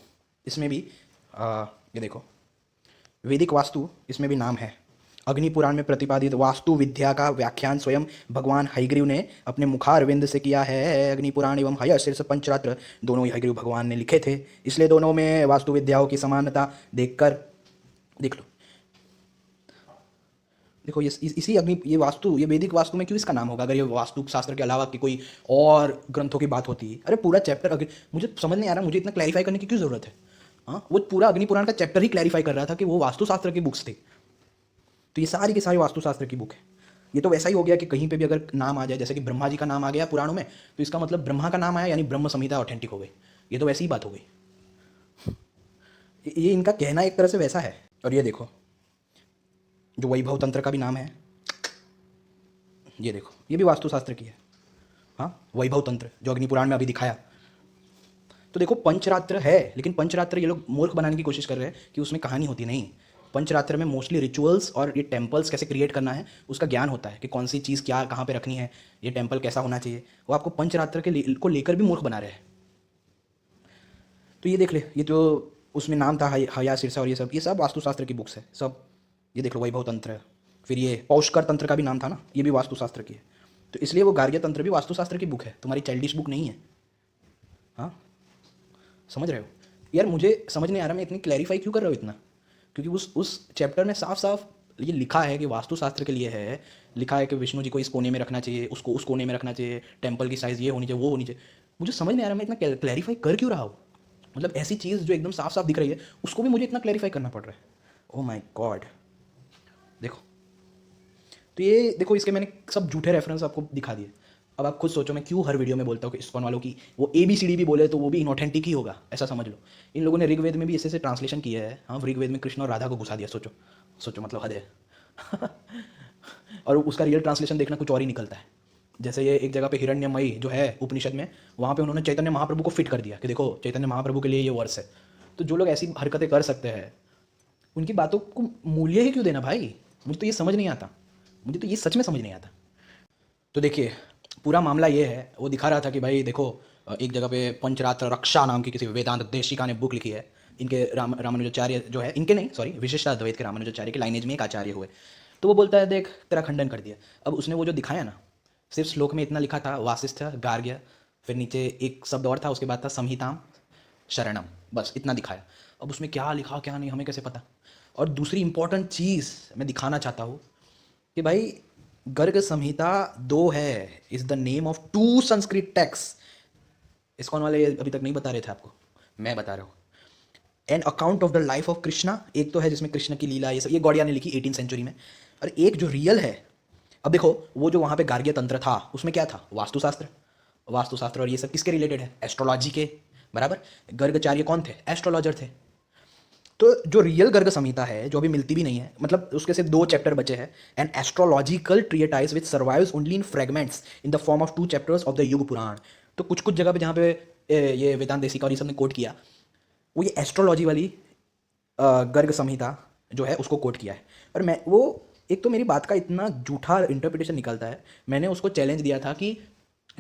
इसमें भी ये देखो वैदिक वास्तु, इसमें भी नाम है। अग्नि पुराण में प्रतिपादित वास्तु विद्या का व्याख्यान स्वयं भगवान हयग्रीव ने अपने मुखारविंद से किया है। अग्नि पुराण एवं हय शीर्ष पंचरात्र दोनों ही हयग्रीव भगवान ने लिखे थे, इसलिए दोनों में वास्तु विद्याओं की समानता देखकर देख लो। देखो ये इसी अग्नि ये वास्तु, ये वैदिक वास्तु में क्यों इसका नाम होगा? अगर ये वास्तु शास्त्र के अलावा की कोई और ग्रंथों की बात होती है, अरे पूरा चैप्टर मुझे समझ नहीं आ रहा, मुझे इतना क्लैरिफाई करने की क्यों जरूरत है? हाँ वो पूरा अग्नि पुराण का चैप्टर ही क्लैरिफाई कर रहा था कि वो वास्तुशास्त्र की बुक्स थी। तो ये सारी की सारी वास्तुशास्त्र की बुक है। ये तो वैसा ही हो गया कि कहीं पे भी अगर नाम आ जाए, जैसे कि ब्रह्मा जी का नाम आ गया पुराणों में, तो इसका मतलब ब्रह्मा का नाम आया यानी ब्रह्म संहिता ऑथेंटिक हो गई। ये तो वैसी ही बात हो गई, ये इनका कहना एक तरह से वैसा है। और ये देखो जो वैभव तंत्र का भी नाम है, ये देखो ये भी वास्तुशास्त्र की है। हाँ वैभव तंत्र जो अग्नि पुराण में अभी दिखाया। तो देखो पंचरात्र है, लेकिन पंचरात्र ये लोग मूर्ख बनाने की कोशिश कर रहे हैं कि उसमें कहानी होती नहीं। पंचरात्र में मोस्टली रिचुअल्स और ये टेम्पल्स कैसे क्रिएट करना है उसका ज्ञान होता है, कि कौन सी चीज़ क्या कहाँ पे रखनी है, ये टेम्पल कैसा होना चाहिए। वो आपको पंचरात्र को लेकर भी मूर्ख बना रहे हैं। तो ये देख ले, ये जो उसमें नाम था हया सिरसा और ये सब वास्तुशास्त्र की बुक्स है सब। ये देख लो वैभव तंत्र, फिर ये पौष्कर तंत्र का भी नाम था ना, ये भी वास्तुशास्त्र की है। तो इसलिए वो गार्ग्य तंत्र भी वास्तुशास्त्र की बुक है, तुम्हारी चाइल्डिश बुक नहीं है। हाँ समझ रहे हो यार? मुझे समझ नहीं आ रहा मैं इतनी क्लैरिफाई क्यों कर रहा हूँ इतना, क्योंकि उस चैप्टर में साफ साफ ये लिखा है कि वास्तुशास्त्र के लिए है, लिखा है कि विष्णु जी को इस कोने में रखना चाहिए, उसको उस कोने में रखना चाहिए, टेम्पल की साइज़ ये होनी चाहिए, वो होनी चाहिए। मुझे समझ नहीं आ रहा मैं इतना क्लैरिफाई कर क्यों रहा हूँ। मतलब ऐसी चीज़ जो एकदम साफ साफ दिख रही है उसको भी मुझे इतना क्लैरिफाई करना पड़ रहा है। Oh my God. देखो तो ये देखो इसके मैंने सब झूठे रेफरेंस आपको दिखा दिए। अब आप खुद सोचो मैं क्यों हर वीडियो में बोलता हूँ कि इस्कॉन वालों की वो ABCD भी बोले तो वो भी इनऑथेंटिक ही होगा, ऐसा समझ लो। इन लोगों ने ऋग्वेद में भी ऐसे ट्रांसलेशन किया है। हाँ ऋग्वेद में कृष्ण और राधा को घुसा दिया, सोचो सोचो, मतलब हद है। और उसका रियल ट्रांसलेशन देखना कुछ और ही निकलता है। जैसे ये एक जगह पे हिरण्यमयी जो है उपनिषद में, वहाँ पे उन्होंने चैतन्य महाप्रभु को फिट कर दिया कि देखो चैतन्य महाप्रभु के लिए ये वर्ष है। तो जो लोग ऐसी हरकतें कर सकते हैं उनकी बातों को मूल्य ही क्यों देना भाई? मुझे तो ये समझ नहीं आता, मुझे तो ये सच में समझ नहीं आता। तो देखिए पूरा मामला ये है, वो दिखा रहा था कि भाई देखो एक जगह पे पंचरात्र रक्षा नाम की किसी वेदांत देशिका ने बुक लिखी है। इनके रामानुजाचार्य जो है, इनके नहीं सॉरी विशिष्टाद्वैत के रामानुजाचार्य के लाइनेज में एक आचार्य हुए। तो वो बोलता है देख तेरा खंडन कर दिया। अब उसने वो जो दिखाया ना, सिर्फ श्लोक में इतना लिखा था वासिष्ठ गार्ग्य, फिर नीचे एक शब्द और था, उसके बाद था संहिताम शरणम, बस इतना दिखाया। अब उसमें क्या लिखा क्या नहीं हमें कैसे पता। और दूसरी इंपॉर्टेंट चीज़ मैं दिखाना चाहता हूँ कि भाई गर्ग संहिता 2 है, is the name of 2 Sanskrit text. ISKCON वाले अभी तक नहीं बता रहे थे आपको, मैं बता रहा हूँ। An account of the life of Krishna, एक तो है जिसमें कृष्ण की लीला ये सब, ये गौड़िया ने लिखी 18th सेंचुरी में। और एक जो रियल है, अब देखो वो जो वहाँ पे गार्ग्य तंत्र था उसमें क्या था? वास्तुशास्त्र और ये सब किसके रिलेटेड है? एस्ट्रोलॉजी के, बराबर। गर्गाचार्य कौन थे? एस्ट्रोलॉजर थे। तो जो रियल गर्ग संहिता है जो अभी मिलती भी नहीं है, मतलब उसके सिर्फ 2 चैप्टर बचे हैं, an astrological treatise which survives only in fragments in the form of 2 chapters of the Yuga Purana. तो कुछ कुछ जगह पे जहाँ पे ये वेदांत देशिका और ये सब ने कोट किया, वो ये एस्ट्रोलॉजी वाली गर्ग संहिता जो है उसको कोट किया है। और मैं वो एक तो मेरी बात का इतना झूठा इंटरप्रिटेशन निकलता है, मैंने उसको चैलेंज दिया था कि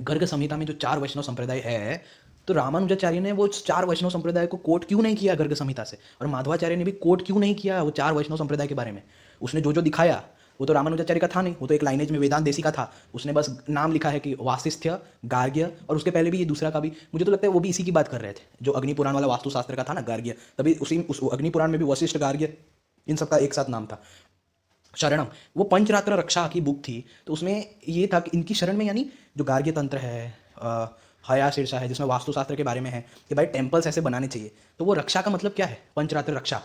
गर्ग संहिता में जो 4 वैष्णव संप्रदाय है तो रामानुजाचार्य ने वो 4 वैष्णव संप्रदाय को कोट क्यों नहीं किया गर्ग संहिता से, और माधवाचार्य ने भी कोट क्यों नहीं किया वो 4 वैष्णव संप्रदाय के बारे में। उसने जो जो दिखाया वो तो रामानुजाचार्य का था नहीं, वो तो एक लाइनेज में वेदांत देसी का था। उसने बस नाम लिखा है कि वासिष्ठ्य, गार्ग्य, और उसके पहले भी ये दूसरा का भी, मुझे तो लगता है वो भी इसी की बात कर रहे थे, जो अग्निपुराण वाला वास्तुशास्त्र का था ना, गार्ग्य। तभी उस अग्निपुराण में भी वशिष्ठ, गार्ग्य, इन सबका एक साथ नाम था। शरणम, वो पंचरात्र रक्षा की बुक थी, तो उसमें ये था कि इनकी शरण में, यानी जो गार्ग्य तंत्र है, हया शीर्षा है, जिसमें वास्तुशास्त्र के बारे में है कि भाई टेम्पल्स ऐसे बनाने चाहिए। तो वो रक्षा का मतलब क्या है, पंचरात्र रक्षा,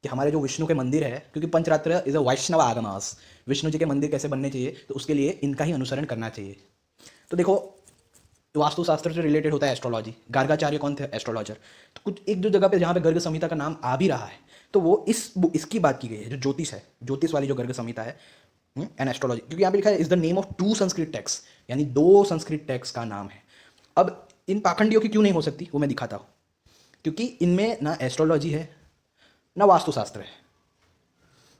कि हमारे जो विष्णु के मंदिर है, क्योंकि पंचरात्र इज अ वैष्णव आगमास, विष्णु जी के मंदिर कैसे बनने चाहिए, तो उसके लिए इनका ही अनुसरण करना चाहिए। तो देखो, वास्तुशास्त्र से रिलेटेड होता है एस्ट्रोलॉजी। गार्गाचार्य कौन थे, एस्ट्रोलॉजर। तो कुछ एक दो जगह पे जहाँ पे गर्ग संहिता का नाम आ भी रहा है, तो वो इसकी बात की गई है, जो ज्योतिष है, ज्योतिष वाली जो गर्ग संहिता है एंड एस्ट्रोलॉजी, क्योंकि यहाँ पे लिखा है is the name of 2 Sanskrit text, यानी 2 संस्कृत टेक्स्ट का नाम है। अब इन पाखंडियों की क्यों नहीं हो सकती, वो मैं दिखाता हूँ। क्योंकि इनमें ना एस्ट्रोलॉजी है ना वास्तुशास्त्र है।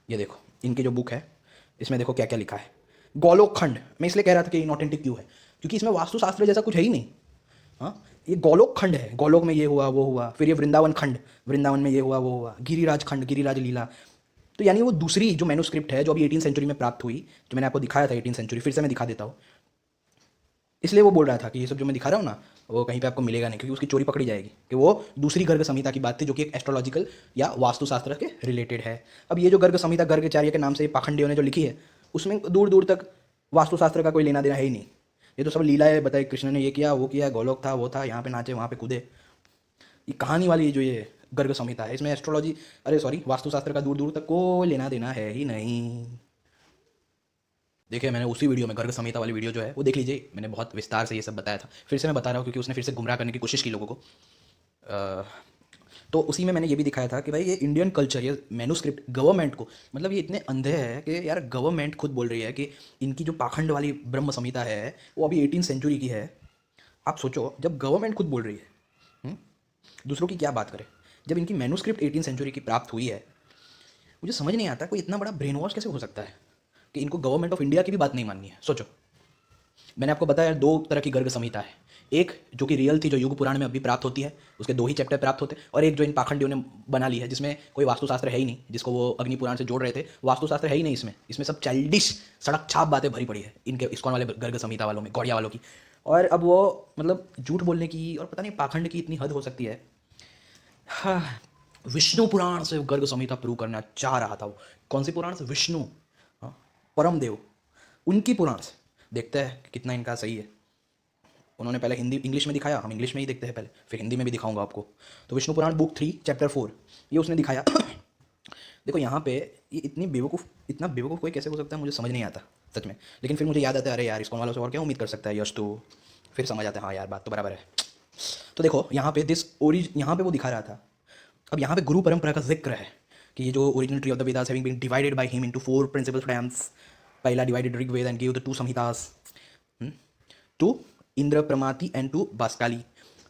ये देखो इनकी जो बुक है, इसमें देखो क्या क्या लिखा है। गोलोक खंड, मैं इसलिए कह रहा था कि इनऑथेंटिक क्यों है, क्योंकि इसमें वास्तुशास्त्र जैसा कुछ है ही नहीं। हाँ, ये गोलोक खंड है, गोलोक में ये हुआ वो हुआ, फिर ये वृंदावन खंड, वृंदावन में ये हुआ वो हुआ, गिरिराज खंड, गिरिराज लीला। तो यानी वो दूसरी जो मैन्युस्क्रिप्ट है, जो अभी 18th सेंचुरी में प्राप्त हुई, जो मैंने आपको दिखाया था 18th सेंचुरी, फिर से मैं दिखा देता हूँ। इसलिए वो बोल रहा था कि ये सब जो मैं दिखा रहा हूँ ना, वो कहीं पे आपको मिलेगा नहीं, क्योंकि उसकी चोरी पकड़ी जाएगी, कि वो दूसरी गर्ग संहिता की बात थी, जो कि एक एस्ट्रोलॉजिकल या वास्तुशास्त्र के रिलेटेड है। अब ये जो गर्ग संहिता गर्गाचार्य के नाम से पाखंडियों ने जो लिखी है, उसमें दूर दूर तक वास्तुशास्त्र का कोई लेना देना है ही नहीं। ये तो सब लीला है, बताए कृष्ण ने ये किया वो किया, गोलोक था वो था, यहाँ पे नाचे वहाँ पे कूदे, ये कहानी वाली जो ये गर्ग संहिता है, इसमें एस्ट्रोलॉजी, अरे सॉरी, वास्तुशास्त्र का दूर दूर तक कोई लेना देना है ही नहीं। देखिए, मैंने उसी वीडियो में गर्ग संहिता वाली वीडियो जो है वो देख लीजिए, मैंने बहुत विस्तार से ये सब बताया था। फिर से मैं बता रहा हूँ, क्योंकि उसने फिर से गुमराह करने की कोशिश की लोगों को। तो उसी में मैंने ये भी दिखाया था कि भाई ये इंडियन कल्चर, ये मैन्युस्क्रिप्ट गवर्नमेंट को, मतलब ये इतने अंधे हैं कि यार गवर्नमेंट खुद बोल रही है कि इनकी जो पाखंड वाली ब्रह्म संहिता है वो अभी 18th सेंचुरी की है। आप सोचो, जब गवर्नमेंट खुद बोल रही है, दूसरों की क्या बात करें, जब इनकी मैन्युस्क्रिप्ट 18th सेंचुरी की प्राप्त हुई है। मुझे समझ नहीं आता कोई इतना बड़ा ब्रेन वॉश कैसे हो सकता है कि इनको गवर्नमेंट ऑफ इंडिया की भी बात नहीं माननी है। सोचो, मैंने आपको बताया 2 तरह की गर्ग संहिता है, एक जो कि रियल थी, जो युग पुराण में अभी प्राप्त होती है, उसके 2 ही चैप्टर प्राप्त होते, और एक जो इन पाखंडियों ने बना ली है, जिसमें कोई वास्तुशास्त्र है ही नहीं, जिसको वो अग्निपुराण से जोड़ रहे थे, वास्तुशास्त्र है ही नहीं इसमें सब चाइल्डिश सड़क छाप बातें भरी पड़ी है इनके इस्कॉन वाले गर्ग संहिता वालों में, गौड़िया वालों की। और अब वो मतलब झूठ बोलने की और पता नहीं पाखंड की इतनी हद हो सकती है। हाँ, विष्णु पुराण से गर्ग संहिता प्रूव करना चाह रहा था वो। कौन सी पुराण से, विष्णु, हाँ, परम देव, उनकी पुराण से। देखते हैं कि कितना इनका सही है। उन्होंने पहले हिंदी इंग्लिश में दिखाया, हम इंग्लिश में ही देखते हैं पहले, फिर हिंदी में भी दिखाऊंगा आपको। तो विष्णु पुराण बुक 3 चैप्टर 4 ये उसने दिखाया। देखो यहाँ पे ये इतना बेवकूफ़ कोई कैसे हो सकता है, मुझे समझ नहीं आता सच में। लेकिन फिर मुझे याद आता है, अरे यार इस्कॉन वालों से और क्या उम्मीद कर सकता है यश, तो फिर समझ आता है, हाँ यार बात तो बराबर है। तो देखो यहाँ पे यहाँ पे वो दिखा रहा था। अब यहाँ पे गुरु परंपरा का जिक्र है कि ये जो original tree of the Vedas having been divided by him into 4 principal stems. पहला divided Rigveda and give the 2 Samhitas to Indra Pramati and to Baskali.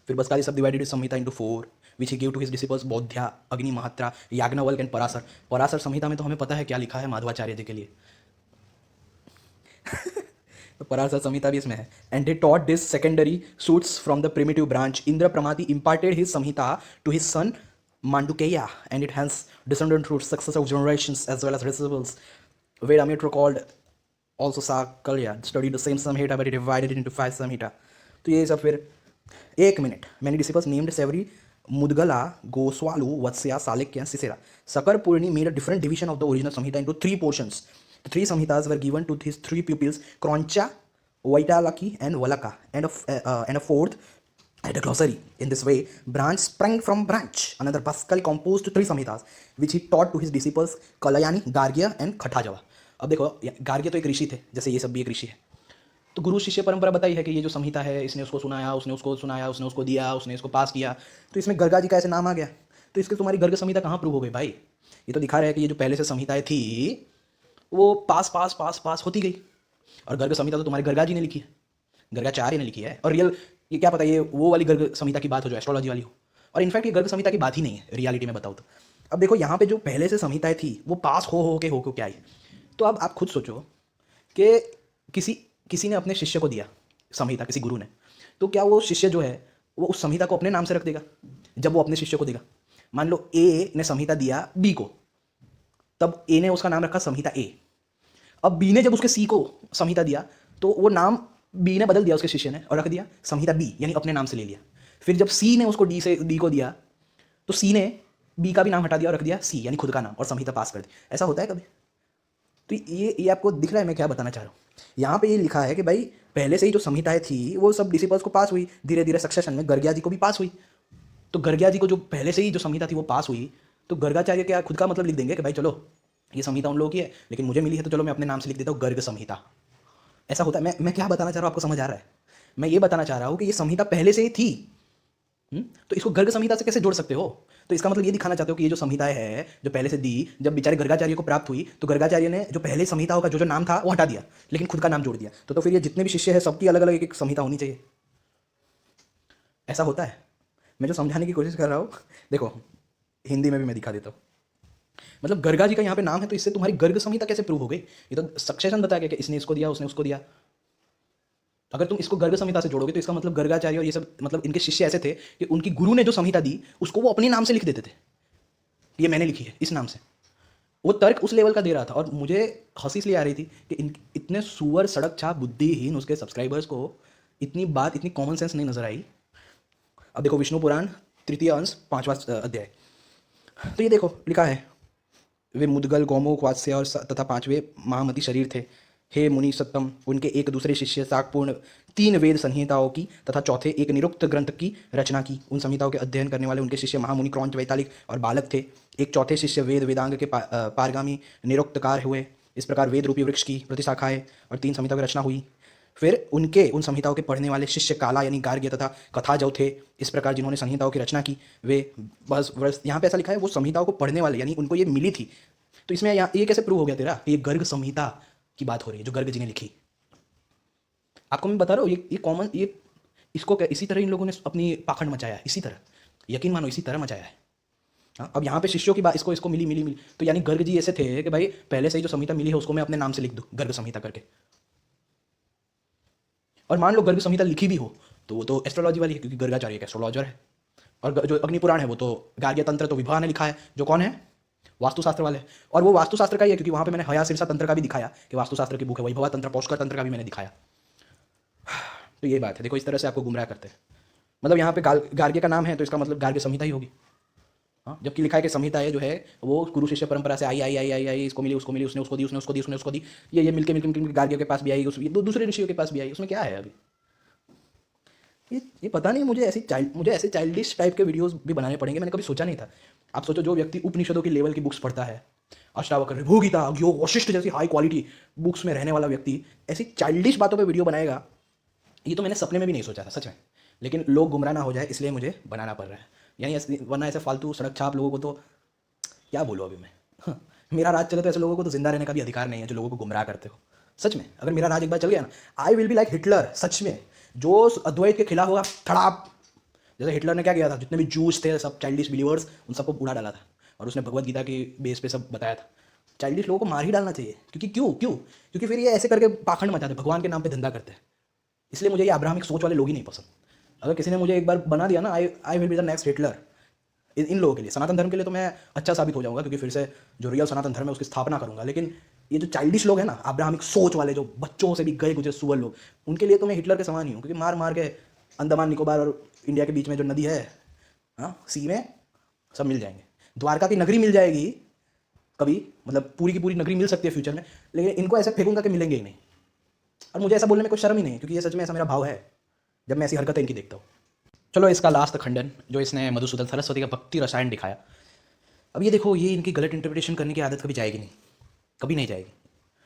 फिर बस्काली सब divided Samhita into 4 which he give to his disciples Bodhya, Agni Mahatra, Yajnavalkya and Parashar. Parashar Samhita में तो हमें पता है क्या लिखा है माधवाचार्य जी के लिए। तो पराशर संहिता भी इसमें है। And they taught this secondary suits from the primitive branch. Indra Pramati imparted his Samhita to his son Mandukeya, and it has descended through successive generations as well as disciples. Vedamitra called also Sakalya studied the same Samhita but he divided it into 5 Samhita. तो ये सब फिर एक minute, many disciples named Savary, Mudgala, Goswalu, Vatsya, Salekya and Sisera. Sakar Purni made a different division of the original Samhita into 3 portions. The 3 Samhitas were given to his 3 pupils, Kroncha, Vaitalaki and Valaka, and a fourth at a glossary. In this way, branch sprang from branch. Another Paskal composed 3 Samhitas, which he taught to his disciples Kalayani, Gargya and Khatajava. अब देखो, गार्ग्य तो एक ऋषि थे, जैसे ये सब भी एक ऋषि है। तो गुरु शिष्य परंपरा बताई है कि ये जो संहिता है, इसने उसको सुनाया, उसने उसको सुनाया, उसने उसको दिया, उसने इसको पास किया, तो इसमें गर्गा जी का ऐसे नाम आ गया। तो इसके तुम्हारी गर्ग संहिता कहाँ प्रूव हो गई भाई? ये तो दिखा रहा है कि ये जो पहले से संहिताएं थी वो पास पास पास पास होती गई, और गर्ग संहिता तो तुम्हारे गर्गा जी ने लिखी है, गर्गाचार्य ने लिखी है। और रियल ये क्या पता, ये वो वाली गर्ग संहिता की बात हो जो एस्ट्रोलॉजी वाली हो, और इनफैक्ट ये गर्ग संहिता की बात ही नहीं है रियलिटी में बताओ तो। अब देखो यहाँ पे जो पहले से संहिताएं थी वो पास हो क्या आई। तो अब आप खुद सोचो कि किसी ने अपने शिष्य को दिया संहिता, किसी गुरु ने, तो क्या वो शिष्य जो है वो उस संहिता को अपने नाम से रख देगा जब वो अपने शिष्य को देगा। मान लो ए ने संहिता दिया बी को, तब ए ने उसका नाम रखा संहिता ए। अब बी ने जब उसके सी को संहिता दिया तो वो नाम बी ने बदल दिया उसके शिष्य ने और रख दिया संहिता बी, यानी अपने नाम से ले लिया। फिर जब सी ने उसको डी को दिया तो सी ने बी का भी नाम हटा दिया और रख दिया सी, यानी खुद का नाम, और संहिता पास कर दी। ऐसा होता है कभी? तो ये आपको दिख रहा है मैं क्या बताना चाह रहा हूँ। यहाँ पे ये लिखा है कि भाई पहले से ही जो संहिताएं थी वो सब डिसिपल्स को पास हुई, धीरे धीरे सक्सेशन में गर्ग्या जी को भी पास हुई। तो गर्ग्या जी को जो पहले से ही जो संहिता थी वो पास हुई, तो गर्गाचार्य क्या खुद का मतलब लिख देंगे कि भाई चलो ये संहिता उन लोगों की है लेकिन मुझे मिली है तो चलो मैं अपने नाम से लिख देता हूँ गर्ग संहिता। ऐसा होता है? मैं क्या बताना चाह रहा हूँ आपको समझ आ रहा है? मैं ये बताना चाह रहा हूँ कि ये संहिता पहले से ही थी। तो इसको गर्ग संहिता से कैसे जोड़ सकते हो? तो इसका मतलब ये दिखाना चाहते हो कि ये जो संहिताएं है जो पहले से दी, जब बेचारे गर्गाचार्य को प्राप्त हुई तो गर्गाचार्य ने जो पहले संहिताओं का जो नाम था वो हटा दिया लेकिन खुद का नाम जोड़ दिया। तो फिर ये जितने भी शिष्य है सबकी अलग अलग एक संहिता होनी चाहिए। ऐसा होता है? मैं जो समझाने की कोशिश कर रहा हूँ, देखो हिंदी में भी मैं दिखा देता हूँ। मतलब गर्गा जी का यहाँ पे नाम है तो इससे तुम्हारी गर्ग संहिता कैसे प्रूव हो गई? ये तो सक्सेशन बताया गया कि इसने इसको दिया उसने उसको दिया। अगर तुम इसको गर्ग संहिता से जोड़ोगे तो इसका मतलब गर्गाचार्य और ये सब मतलब इनके शिष्य ऐसे थे कि उनकी गुरु ने जो संहिता दी उसको वो अपने नाम से लिख देते थे, ये मैंने लिखी है इस नाम से। वो तर्क उस लेवल का दे रहा था और मुझे हंसी इसलिए आ रही थी कि इतने सुअर सड़क छाप बुद्धिहीन उसके सब्सक्राइबर्स को इतनी बात, इतनी कॉमन सेंस नहीं नजर आई। अब देखो विष्णु पुराण 3य अंश 5वां अध्याय, तो ये देखो लिखा है वे मुदगल गौमुख वात्स्य और तथा 5वें महामती शरीर थे। हे मुनि सत्तम, उनके एक दूसरे शिष्य साकपूर्ण 3 वेद संहिताओं की तथा चौथे एक निरुक्त ग्रंथ की रचना की। उन संहिताओं के अध्ययन करने वाले उनके शिष्य महामुनि क्रौंच वैतालिक और बालक थे। एक चौथे शिष्य वेद वेदांग के पारगामी निरुक्तकार हुए। इस प्रकार वेद रूपी वृक्ष की प्रतिशाखाएं और 3 संहिताओं की रचना हुई। फिर उन संहिताओं के पढ़ने वाले शिष्य काला यानी गार्ग्य तथा कथा जो थे। इस प्रकार जिन्होंने संहिताओं की रचना की वे बस यहाँ पे ऐसा लिखा है वो संहिताओं को पढ़ने वाले यानी उनको ये मिली थी। तो इसमें ये कैसे प्रूव हो गया तेरा? ये गर्ग संहिता की बात हो रही है जो गर्ग जी ने लिखी। आपको मैं बता रहा हूँ ये कॉमन, ये इसको इसी तरह इन लोगों ने अपनी पाखंड मचाया है, इसी तरह यकीन मानो इसी तरह मचाया है। हाँ, अब यहाँ पे शिष्यों की बात इसको मिली तो यानी गर्ग जी ऐसे थे कि भाई पहले से ही जो संहिता मिली है उसको मैं अपने नाम से लिख दूँ गर्ग संहिता करके। और मान लो गर्ग संहिता लिखी भी हो तो वो तो एस्ट्रोलॉजी वाली है क्योंकि गर्गाचार्य एक एस्ट्रोलॉजर है। और जो अग्निपुराण है वो तो गार्ग्य तंत्र तो विभा ने लिखा है जो कौन है? वास्तुशास्त्र वाले। और वो वास्तुशास्त्र का ही है क्योंकि वहाँ पे मैंने हया सिरसा तंत्र का भी दिखाया कि वास्तुशास्त्र की बुक है। वैभवा तंत्र पौष्कर तंत्र का भी मैंने दिखाया। तो ये बात है, देखो इस तरह से आपको गुमराह करते हैं। मतलब यहाँ पे गार्ग्य का नाम है तो इसका मतलब गार्ग्य संहिता ही होगी। हाँ, जबकि लिखा है कि संहिता है जो है वो गुरु शिष्य परंपरा से आई, इसको मिली उसको मिली, उसने उसको दी उसने उसको दी उसने उसको दी, ये मिलके गार्ग्य के पास भी आई, दूसरे ऋषियों के पास भी आई। उसमें क्या है अभी? ये पता नहीं, मुझे ऐसे चाइल्डिश टाइप के वीडियोस भी बनाने पड़ेंगे। मैंने कभी सोचा नहीं था। आप सोचो जो व्यक्ति उपनिषदों की लेवल की बुक्स पढ़ता है, अष्टावक्र भूगीता योग वशिष्ठ जैसी हाई क्वालिटी बुक्स में रहने वाला व्यक्ति ऐसी चाइल्डिश बातों पे वीडियो बनाएगा, ये तो मैंने सपने में भी नहीं सोचा था सच में। लेकिन लोग गुमराह ना हो जाए इसलिए मुझे बनाना पड़ रहा है, यानी वरना ऐसे फालतू सड़क छाप लोगों को तो क्या बोलो अभी मैं। मेरा राज चले तो ऐसे लोगों को तो जिंदा रहने का भी अधिकार नहीं है जो लोगों को गुमराह करते हो। सच में अगर मेरा राज एक बार चल गया ना, I will be like Hitler. सच में जो अद्वैत के खिलाफ होगा ठड़ाप, जैसे हिटलर ने क्या किया था, जितने भी जूस थे सब चाइल्डिश बिलीवर्स उन सबको उड़ा डाला था और उसने भगवत गीता की बेस पे सब बताया था। चाइल्डिश लोगों को मार ही डालना चाहिए क्योंकि क्योंकि फिर ये ऐसे करके पाखंड मचाते, भगवान के नाम पे धंधा करते हैं। इसलिए मुझे ये अब्राहमिक सोच वाले लोग ही नहीं पसंद। अगर किसी ने मुझे एक बार बना दिया ना, I will be the next Hitler. इन लोगों के लिए, सनातन धर्म के लिए तो मैं अच्छा साबित हो जाऊंगा क्योंकि फिर से जो रियल सनातन धर्म है उसकी स्थापना करूंगा। लेकिन ये जो चाइल्डिश लोग हैं ना, अब्राहमिक सोच वाले, जो बच्चों से भी गए गुजरे सुअर लोग, उनके लिए तो मैं हिटलर के समान ही हूँ। क्योंकि मार मार के अंडमान निकोबार और इंडिया के बीच में जो नदी है, हाँ, सी में सब मिल जाएंगे। द्वारका की नगरी मिल जाएगी कभी, मतलब पूरी की पूरी नगरी मिल सकती है फ्यूचर में, लेकिन इनको ऐसे फेंकूंगा कि मिलेंगे ही नहीं। और मुझे ऐसा बोलने में कोई शर्म ही नहीं है क्योंकि ये सच में ऐसा मेरा भाव है जब मैं ऐसी हरकतें इनकी देखता हूँ। चलो इसका लास्ट खंडन जो इसने मधुसूदन सरस्वती का भक्ति रसायन दिखाया। अब ये देखो, ये इनकी गलत इंटरप्रिटेशन करने की आदत कभी जाएगी नहीं, कभी नहीं जाएगी।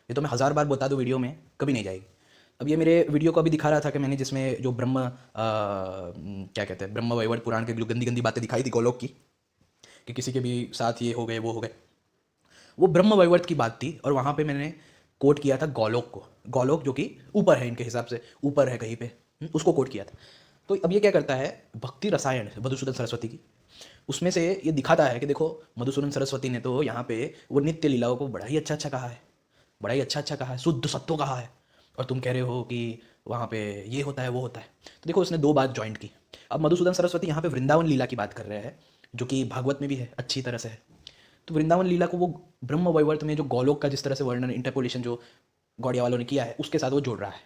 ये तो मैं 1000 बार बता दूँ वीडियो में, कभी नहीं जाएगी। अब ये मेरे वीडियो को अभी दिखा रहा था कि मैंने जिसमें जो क्या कहते हैं, ब्रह्म वैवर्त पुराण के जो गंदी गंदी बातें दिखाई थी गोलोक की, कि किसी के भी साथ ये हो गए वो हो गए, वो ब्रह्म वैवर्त की बात थी। और वहाँ पे मैंने कोट किया था गोलोक को, गोलोक जो कि ऊपर है, इनके हिसाब से ऊपर है कहीं पे, उसको कोट किया था। तो अब ये क्या करता है, भक्ति रसायन मधुसूदन सरस्वती की, उसमें से ये दिखाता है कि देखो मधुसूदन सरस्वती ने तो यहाँ पे वो नित्य लीलाओं को बड़ा ही अच्छा कहा है, बड़ा ही अच्छा कहा है, शुद्ध सत्व कहा है। और तुम कह रहे हो कि वहाँ पे ये होता है वो होता है। तो देखो उसने 2 बात जॉइंट की। अब मधुसूदन सरस्वती यहाँ पे वृंदावन लीला की बात कर रहे हैं, जो कि भागवत में भी है, अच्छी तरह से है। तो वृंदावन लीला को वो ब्रह्म वैवर्त में जो गोलोक का जिस तरह से वर्णन, इंटरपोलेशन जो गौड़िया वालों ने किया है, उसके साथ वो जोड़ रहा है।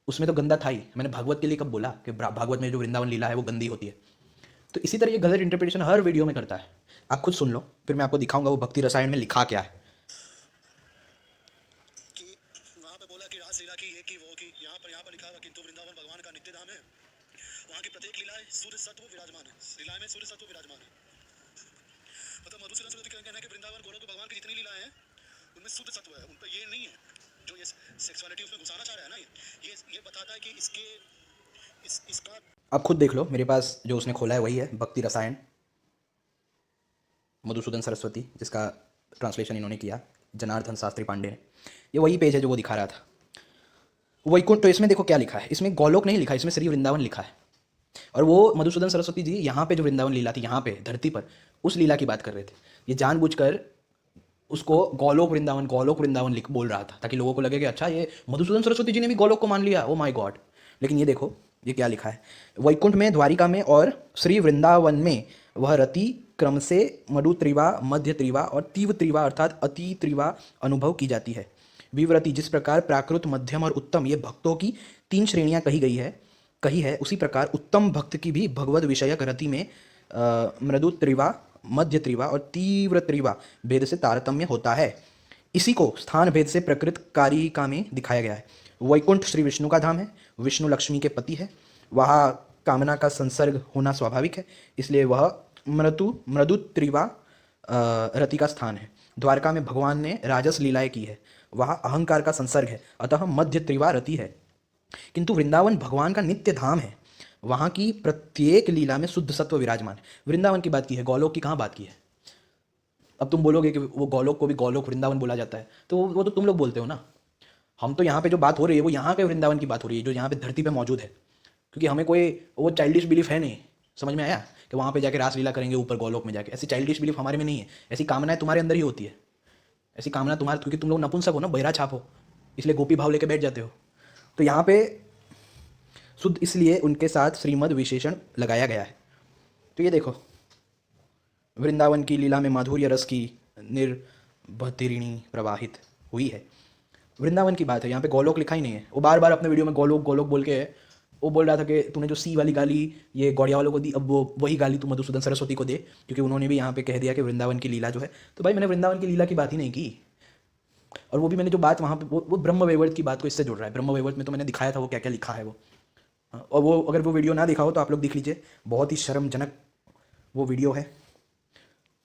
उसमें तो गंदा था ही। मैंने भागवत के लिए कब बोला कि भागवत में जो वृंदावन लीला है वो गंदी होती है? तो इसी तरह ये गलत इंटरप्रिटेशन हर वीडियो में करता है। आप खुद सुन लो, फिर मैं आपको दिखाऊंगा वो भक्ति रसायन में लिखा क्या है। कि वहाँ पे बोला कि रासलीला की ये की वो की, यहाँ पर लिखा हुआ किंतु वृंदावन भगवान का नित्य धाम है। वहाँ की प्रत्येक लीलाएं सूर्य सत्व विराजमान है, लीलाएं में सूर्य सत्व विराजमान है। मतलब मधुसूदन सरस्वती का कहना है कि वृंदावन गोलोक भगवान की जितनी लीलाएं हैं उनमें शुद्ध सत्व है, उन पर ये नहीं है जो ये सेक्सुअलिटी उसमें घुसाना चाह रहा है ना। ये बताता है कि इसका आप खुद देख लो, मेरे पास जो उसने खोला है वही है, भक्ति रसायन मधुसूदन सरस्वती, जिसका ट्रांसलेशन इन्होंने किया जनार्दन शास्त्री पांडे ने। ये वही पेज है जो वो दिखा रहा था, वैकुंठ। तो इसमें देखो क्या लिखा है, इसमें गोलोक नहीं लिखा, इसमें श्री वृंदावन लिखा है। और वो मधुसूदन सरस्वती जी यहाँ पे जो वृंदावन लीला थी, यहाँ पे धरती पर, उस लीला की बात कर रहे थे। ये जानबूझकर उसको गोलोक वृंदावन लिख बोल रहा था, ताकि लोगों को लगे कि अच्छा ये मधुसूदन सरस्वती जी ने भी गोलोक को मान लिया, ओ माय गॉड। लेकिन ये देखो ये क्या लिखा है, वैकुंठ में, द्वारिका में और श्री वृंदावन में वह रति क्रम से मधु त्रिवा, मध्य त्रिवा और तीव्र त्रिवा अर्थात अति त्रिवा अनुभव की जाती है। विवृति जिस प्रकार प्राकृत, मध्यम और उत्तम ये भक्तों की 3 श्रेणियां कही है, उसी प्रकार उत्तम भक्त की भी भगवद विषयक रति में मृदु त्रिवा, मध्य त्रिवा और तीव्र त्रिवा भेद से तारतम्य होता है। इसी को स्थान भेद से प्रकृत कारिका में दिखाया गया है। वैकुंठ श्री विष्णु का धाम है, विष्णु लक्ष्मी के पति है, वहाँ कामना का संसर्ग होना स्वाभाविक है, इसलिए वह मृदु त्रिवा रति का स्थान है। द्वारका में भगवान ने राजस लीलाएं की है, वहाँ अहंकार का संसर्ग है, अतः मध्य त्रिवा रति है। किंतु वृंदावन भगवान का नित्य धाम है, वहाँ की प्रत्येक लीला में शुद्ध सत्व विराजमान है। वृंदावन की बात की है, गोलोक की कहाँ बात की है? अब तुम बोलोगे कि वो गोलोक को भी गोलोक वृंदावन बोला जाता है, तो वो तो तुम लोग बोलते हो ना। हम तो यहाँ पे जो बात हो रही है वो यहाँ के वृंदावन की बात हो रही है, जो यहाँ पे धरती पे मौजूद है। क्योंकि हमें कोई वो चाइल्डिश बिलीफ है नहीं, समझ में आया, कि वहाँ पे जाके रासलीला करेंगे ऊपर गोलोक में जाके। ऐसी चाइल्डिश बिलीफ हमारे में नहीं है। ऐसी कामनाएं तुम्हारे अंदर ही होती है, ऐसी कामना तुम्हारे, क्योंकि तुम लोग नपुंसक हो ना, बहरा छाप हो, इसलिए गोपी भाव लेके बैठ जाते हो। तो यहाँ पे शुद्ध, इसलिए उनके साथ श्रीमद विशेषण लगाया गया है। तो ये देखो, वृंदावन की लीला में माधुर्य रस की निर्भतिरिणी प्रवाहित हुई है। वृंदावन की बात है, यहाँ पे गोलोक लिखा ही नहीं है। वो बार बार अपने वीडियो में गोलोक गोलोक बोल के वो बोल रहा था कि तूने जो सी वाली गाली ये गौड़िया वालों को दी, अब वो वही गाली तू मधुसूदन सरस्वती को दे, क्योंकि उन्होंने भी यहाँ पे कह दिया कि वृंदावन की लीला जो है। तो भाई मैंने वृंदावन की लीला की बात ही नहीं की, और वो भी मैंने जो बात वहाँ पे वो ब्रह्म वैवर्त की बात को इससे जोड़ रहा है। ब्रह्म वैवर्त में तो मैंने दिखाया था वो क्या क्या लिखा है वो। और वो अगर वो वीडियो ना देखा हो तो आप लोग देख लीजिए, बहुत ही शर्मजनक वो वीडियो है,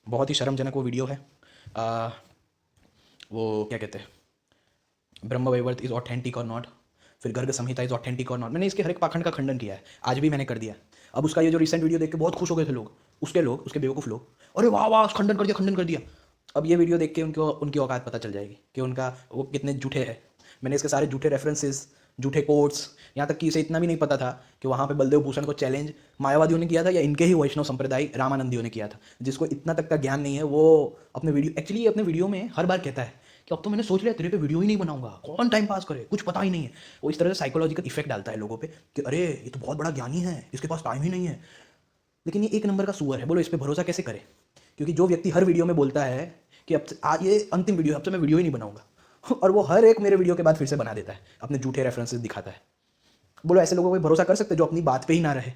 बहुत ही शर्मजनक वो वीडियो है। वो क्या कहते हैं, ब्रह्म वैवर्त इज़ ऑथेंटिक और नॉट, फिर गर्ग संहिता इज़ ऑथेंटिक और नॉट। मैंने इसके हर एक पाखंड का खंडन किया है, आज भी मैंने कर दिया। अब उसका ये जो रिसेंट वीडियो देख के बहुत खुश हो गए थे लोग, उसके बेवकूफ़ लोग, अरे वाह वाह खंडन कर दिया। अब ये वीडियो देख के उनकी औकात पता चल जाएगी कि उनका वो कितने झूठे हैं। मैंने इसके सारे झूठे रेफरेंसेस, झूठे कोट्स, यहाँ तक कि इसे इतना भी नहीं पता था कि वहाँ पे बलदेव भूषण को चैलेंज मायावादियों ने किया था या इनके ही वैष्णव संप्रदाय रामानंदियों ने किया था। जिसको इतना तक का ज्ञान नहीं है, वो अपने वीडियो में हर बार कहता है कि अब तो मैंने सोच लिया तेरे पे वीडियो ही नहीं बनाऊंगा, कौन टाइम पास करे, कुछ पता ही नहीं है। वो इस तरह से साइकोलॉजिकल इफेक्ट डालता है लोगों पे कि अरे ये तो बहुत बड़ा ज्ञानी है, इसके पास टाइम ही नहीं है। लेकिन ये 1 नंबर का सुअर है, बोलो इस पर भरोसा कैसे करे? क्योंकि जो व्यक्ति हर वीडियो में बोलता है कि अब ये अंतिम वीडियो, अब तो मैं वीडियो ही नहीं बनाऊंगा, और वो हर एक मेरे वीडियो के बाद फिर से बना देता है, अपने झूठे रेफरेंसेस दिखाता है। बोलो ऐसे लोगों को भरोसा कर सकते जो अपनी बात पे ही ना रहे?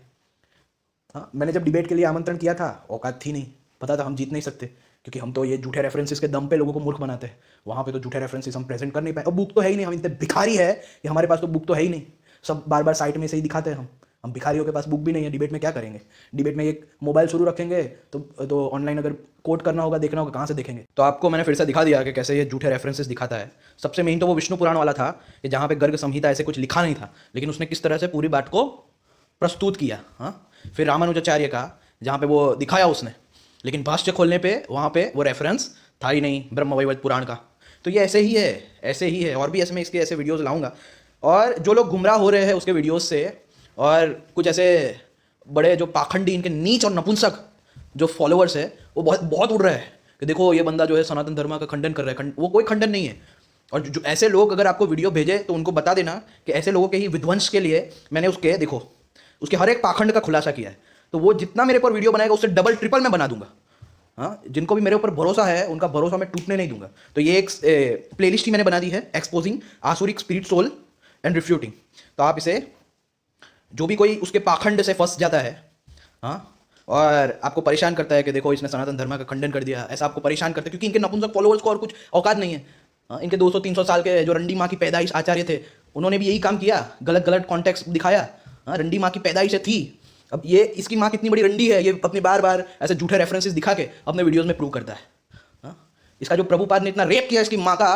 हाँ, मैंने जब डिबेट के लिए आमंत्रण किया था, औकात थी नहीं, पता था हम जीत नहीं सकते, क्योंकि हम तो ये झूठे रेफरेंसेस के दम पे लोगों को मूर्ख बनाते हैं। वहाँ पे तो झूठे रेफरेंसेस हम प्रेजेंट कर नहीं पाए। अब बुक तो है ही नहीं, हम इतने भिखारी है कि हमारे पास तो बुक तो है ही नहीं, सब बार बार साइट में से ही दिखाते हैं। हम भिखारियों के पास बुक भी नहीं है, डिबेट में क्या करेंगे? डिबेट में एक मोबाइल शुरू रखेंगे तो ऑनलाइन अगर कोट करना होगा, देखना होगा, कहाँ से देखेंगे? तो आपको मैंने फिर से दिखा दिया कि कैसे ये झूठे रेफरेंसेस दिखाता है। सबसे मेन तो वो विष्णु पुराण वाला था कि जहाँ पे गर्ग संहिता ऐसे कुछ लिखा नहीं था, लेकिन उसने किस तरह से पूरी बात को प्रस्तुत किया। हाँ, फिर रामानुजाचार्य का जहाँ पे वो दिखाया उसने, लेकिन भाष्य खोलने पे वहाँ पे वो रेफरेंस था ही नहीं ब्रह्म वैवर्त पुराण का। तो ये ऐसे ही है, और भी ऐसे मैं इसके ऐसे वीडियोज़ लाऊंगा। और जो लोग गुमराह हो रहे हैं उसके वीडियोज़ से, और कुछ ऐसे बड़े जो पाखंडी, इनके नीच और नपुंसक जो फॉलोअर्स है, वो बहुत उड़ रहे हैं कि देखो ये बंदा जो है सनातन धर्म का खंडन कर रहा है। वो कोई खंडन नहीं है। और जो ऐसे लोग अगर आपको वीडियो भेजे तो उनको बता देना कि ऐसे लोगों के ही विध्वंस के लिए मैंने उसके देखो उसके हर एक पाखंड का खुलासा किया है। तो वो जितना मेरे ऊपर वीडियो बनाएगा उससे डबल ट्रिपल मैं बना दूंगा। हाँ, जिनको भी मेरे ऊपर भरोसा है उनका भरोसा मैं टूटने नहीं दूंगा। तो ये एक प्लेलिस्ट ही मैंने बना दी है, एक्सपोजिंग आसुरिक स्पिरिट सोल एंड रिफ्यूटिंग। तो आप इसे, जो भी कोई उसके पाखंड से फंस जाता है, हाँ, और आपको परेशान करता है कि देखो इसने सनातन धर्म का खंडन कर दिया, ऐसा आपको परेशान करता है, क्योंकि इनके नपुंसक फॉलोअर्स को और कुछ औकात नहीं है। हाँ, इनके 200-300 साल के जो रंडी माँ की पैदाइश आचार्य थे, उन्होंने भी यही काम किया, गलत गलत कॉन्टेक्स्ट दिखाया। हाँ, रंडी माँ की पैदाइश थी, अब ये इसकी माँ कितनी बड़ी रंडी है, ये अपनी बार बार ऐसे झूठे रेफरेंसेस दिखा के अपने वीडियोस में प्रूव करता है। हाँ, इसका जो प्रभुपाद ने इतना रेप किया इसकी माँ का,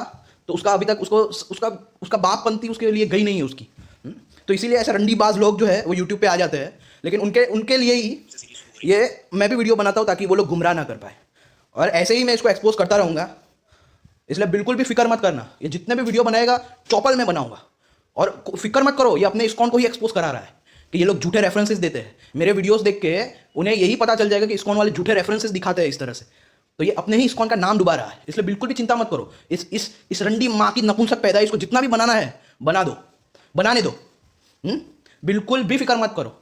तो उसका अभी तक उसका बाप पंथी उसके लिए गई नहीं है उसकी। तो इसीलिए ऐसे रंडीबाज लोग जो है वो यूट्यूब पे आ जाते हैं, लेकिन उनके लिए ही ये मैं भी वीडियो बनाता हूँ ताकि वो लोग गुमराह ना कर पाए। और ऐसे ही मैं इसको एक्सपोज करता रहूँगा, इसलिए बिल्कुल भी फिक्र मत करना, ये जितने भी वीडियो बनाएगा चौपल में बनाऊंगा। और फिक्र मत करो, ये अपने इस्कॉन को ही एक्सपोज करा रहा है कि ये लोग झूठे रेफरेंसेस देते हैं। मेरे वीडियोस देख के उन्हें यही पता चल जाएगा कि इस्कॉन वाले झूठे रेफरेंसेस दिखाते हैं इस तरह से, तो ये अपने ही इस्कॉन का नाम डुबा रहा है। इसलिए बिल्कुल भी चिंता मत करो, इस रंडी माँ की नपुंसक पैदा इसको जितना भी बनाना है बना दो, बनाने दो। बिल्कुल भी फिक्र मत करो,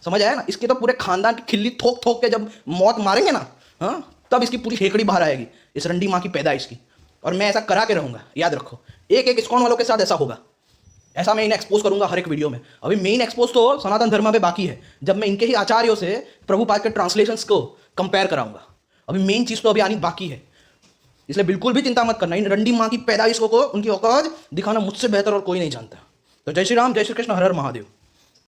समझ आया ना। इसके तो पूरे खानदान की खिल्ली थोक थोक के जब मौत मारेंगे ना, हाँ, तब इसकी पूरी हेकड़ी बाहर आएगी, इस रंडी माँ की पैदाइश की। और मैं ऐसा करा के रहूंगा, याद रखो। एक एक इस्कॉन वालों के साथ ऐसा होगा, ऐसा मैं इन्हें एक्सपोज करूंगा हर एक वीडियो में। अभी मेन एक्सपोज तो सनातन धर्म में बाकी है, जब मैं इनके ही आचार्यों से प्रभुपाद के ट्रांसलेशंस को कंपेयर कराऊंगा। अभी मेन चीज़ तो अभी आनी बाकी है, इसलिए बिल्कुल भी चिंता मत करना। इन रंडी माँ की पैदाइश को उनकी औकात दिखाना मुझसे बेहतर और कोई नहीं जानता। तो जय श्री राम, जय श्री कृष्ण, हर हर महादेव।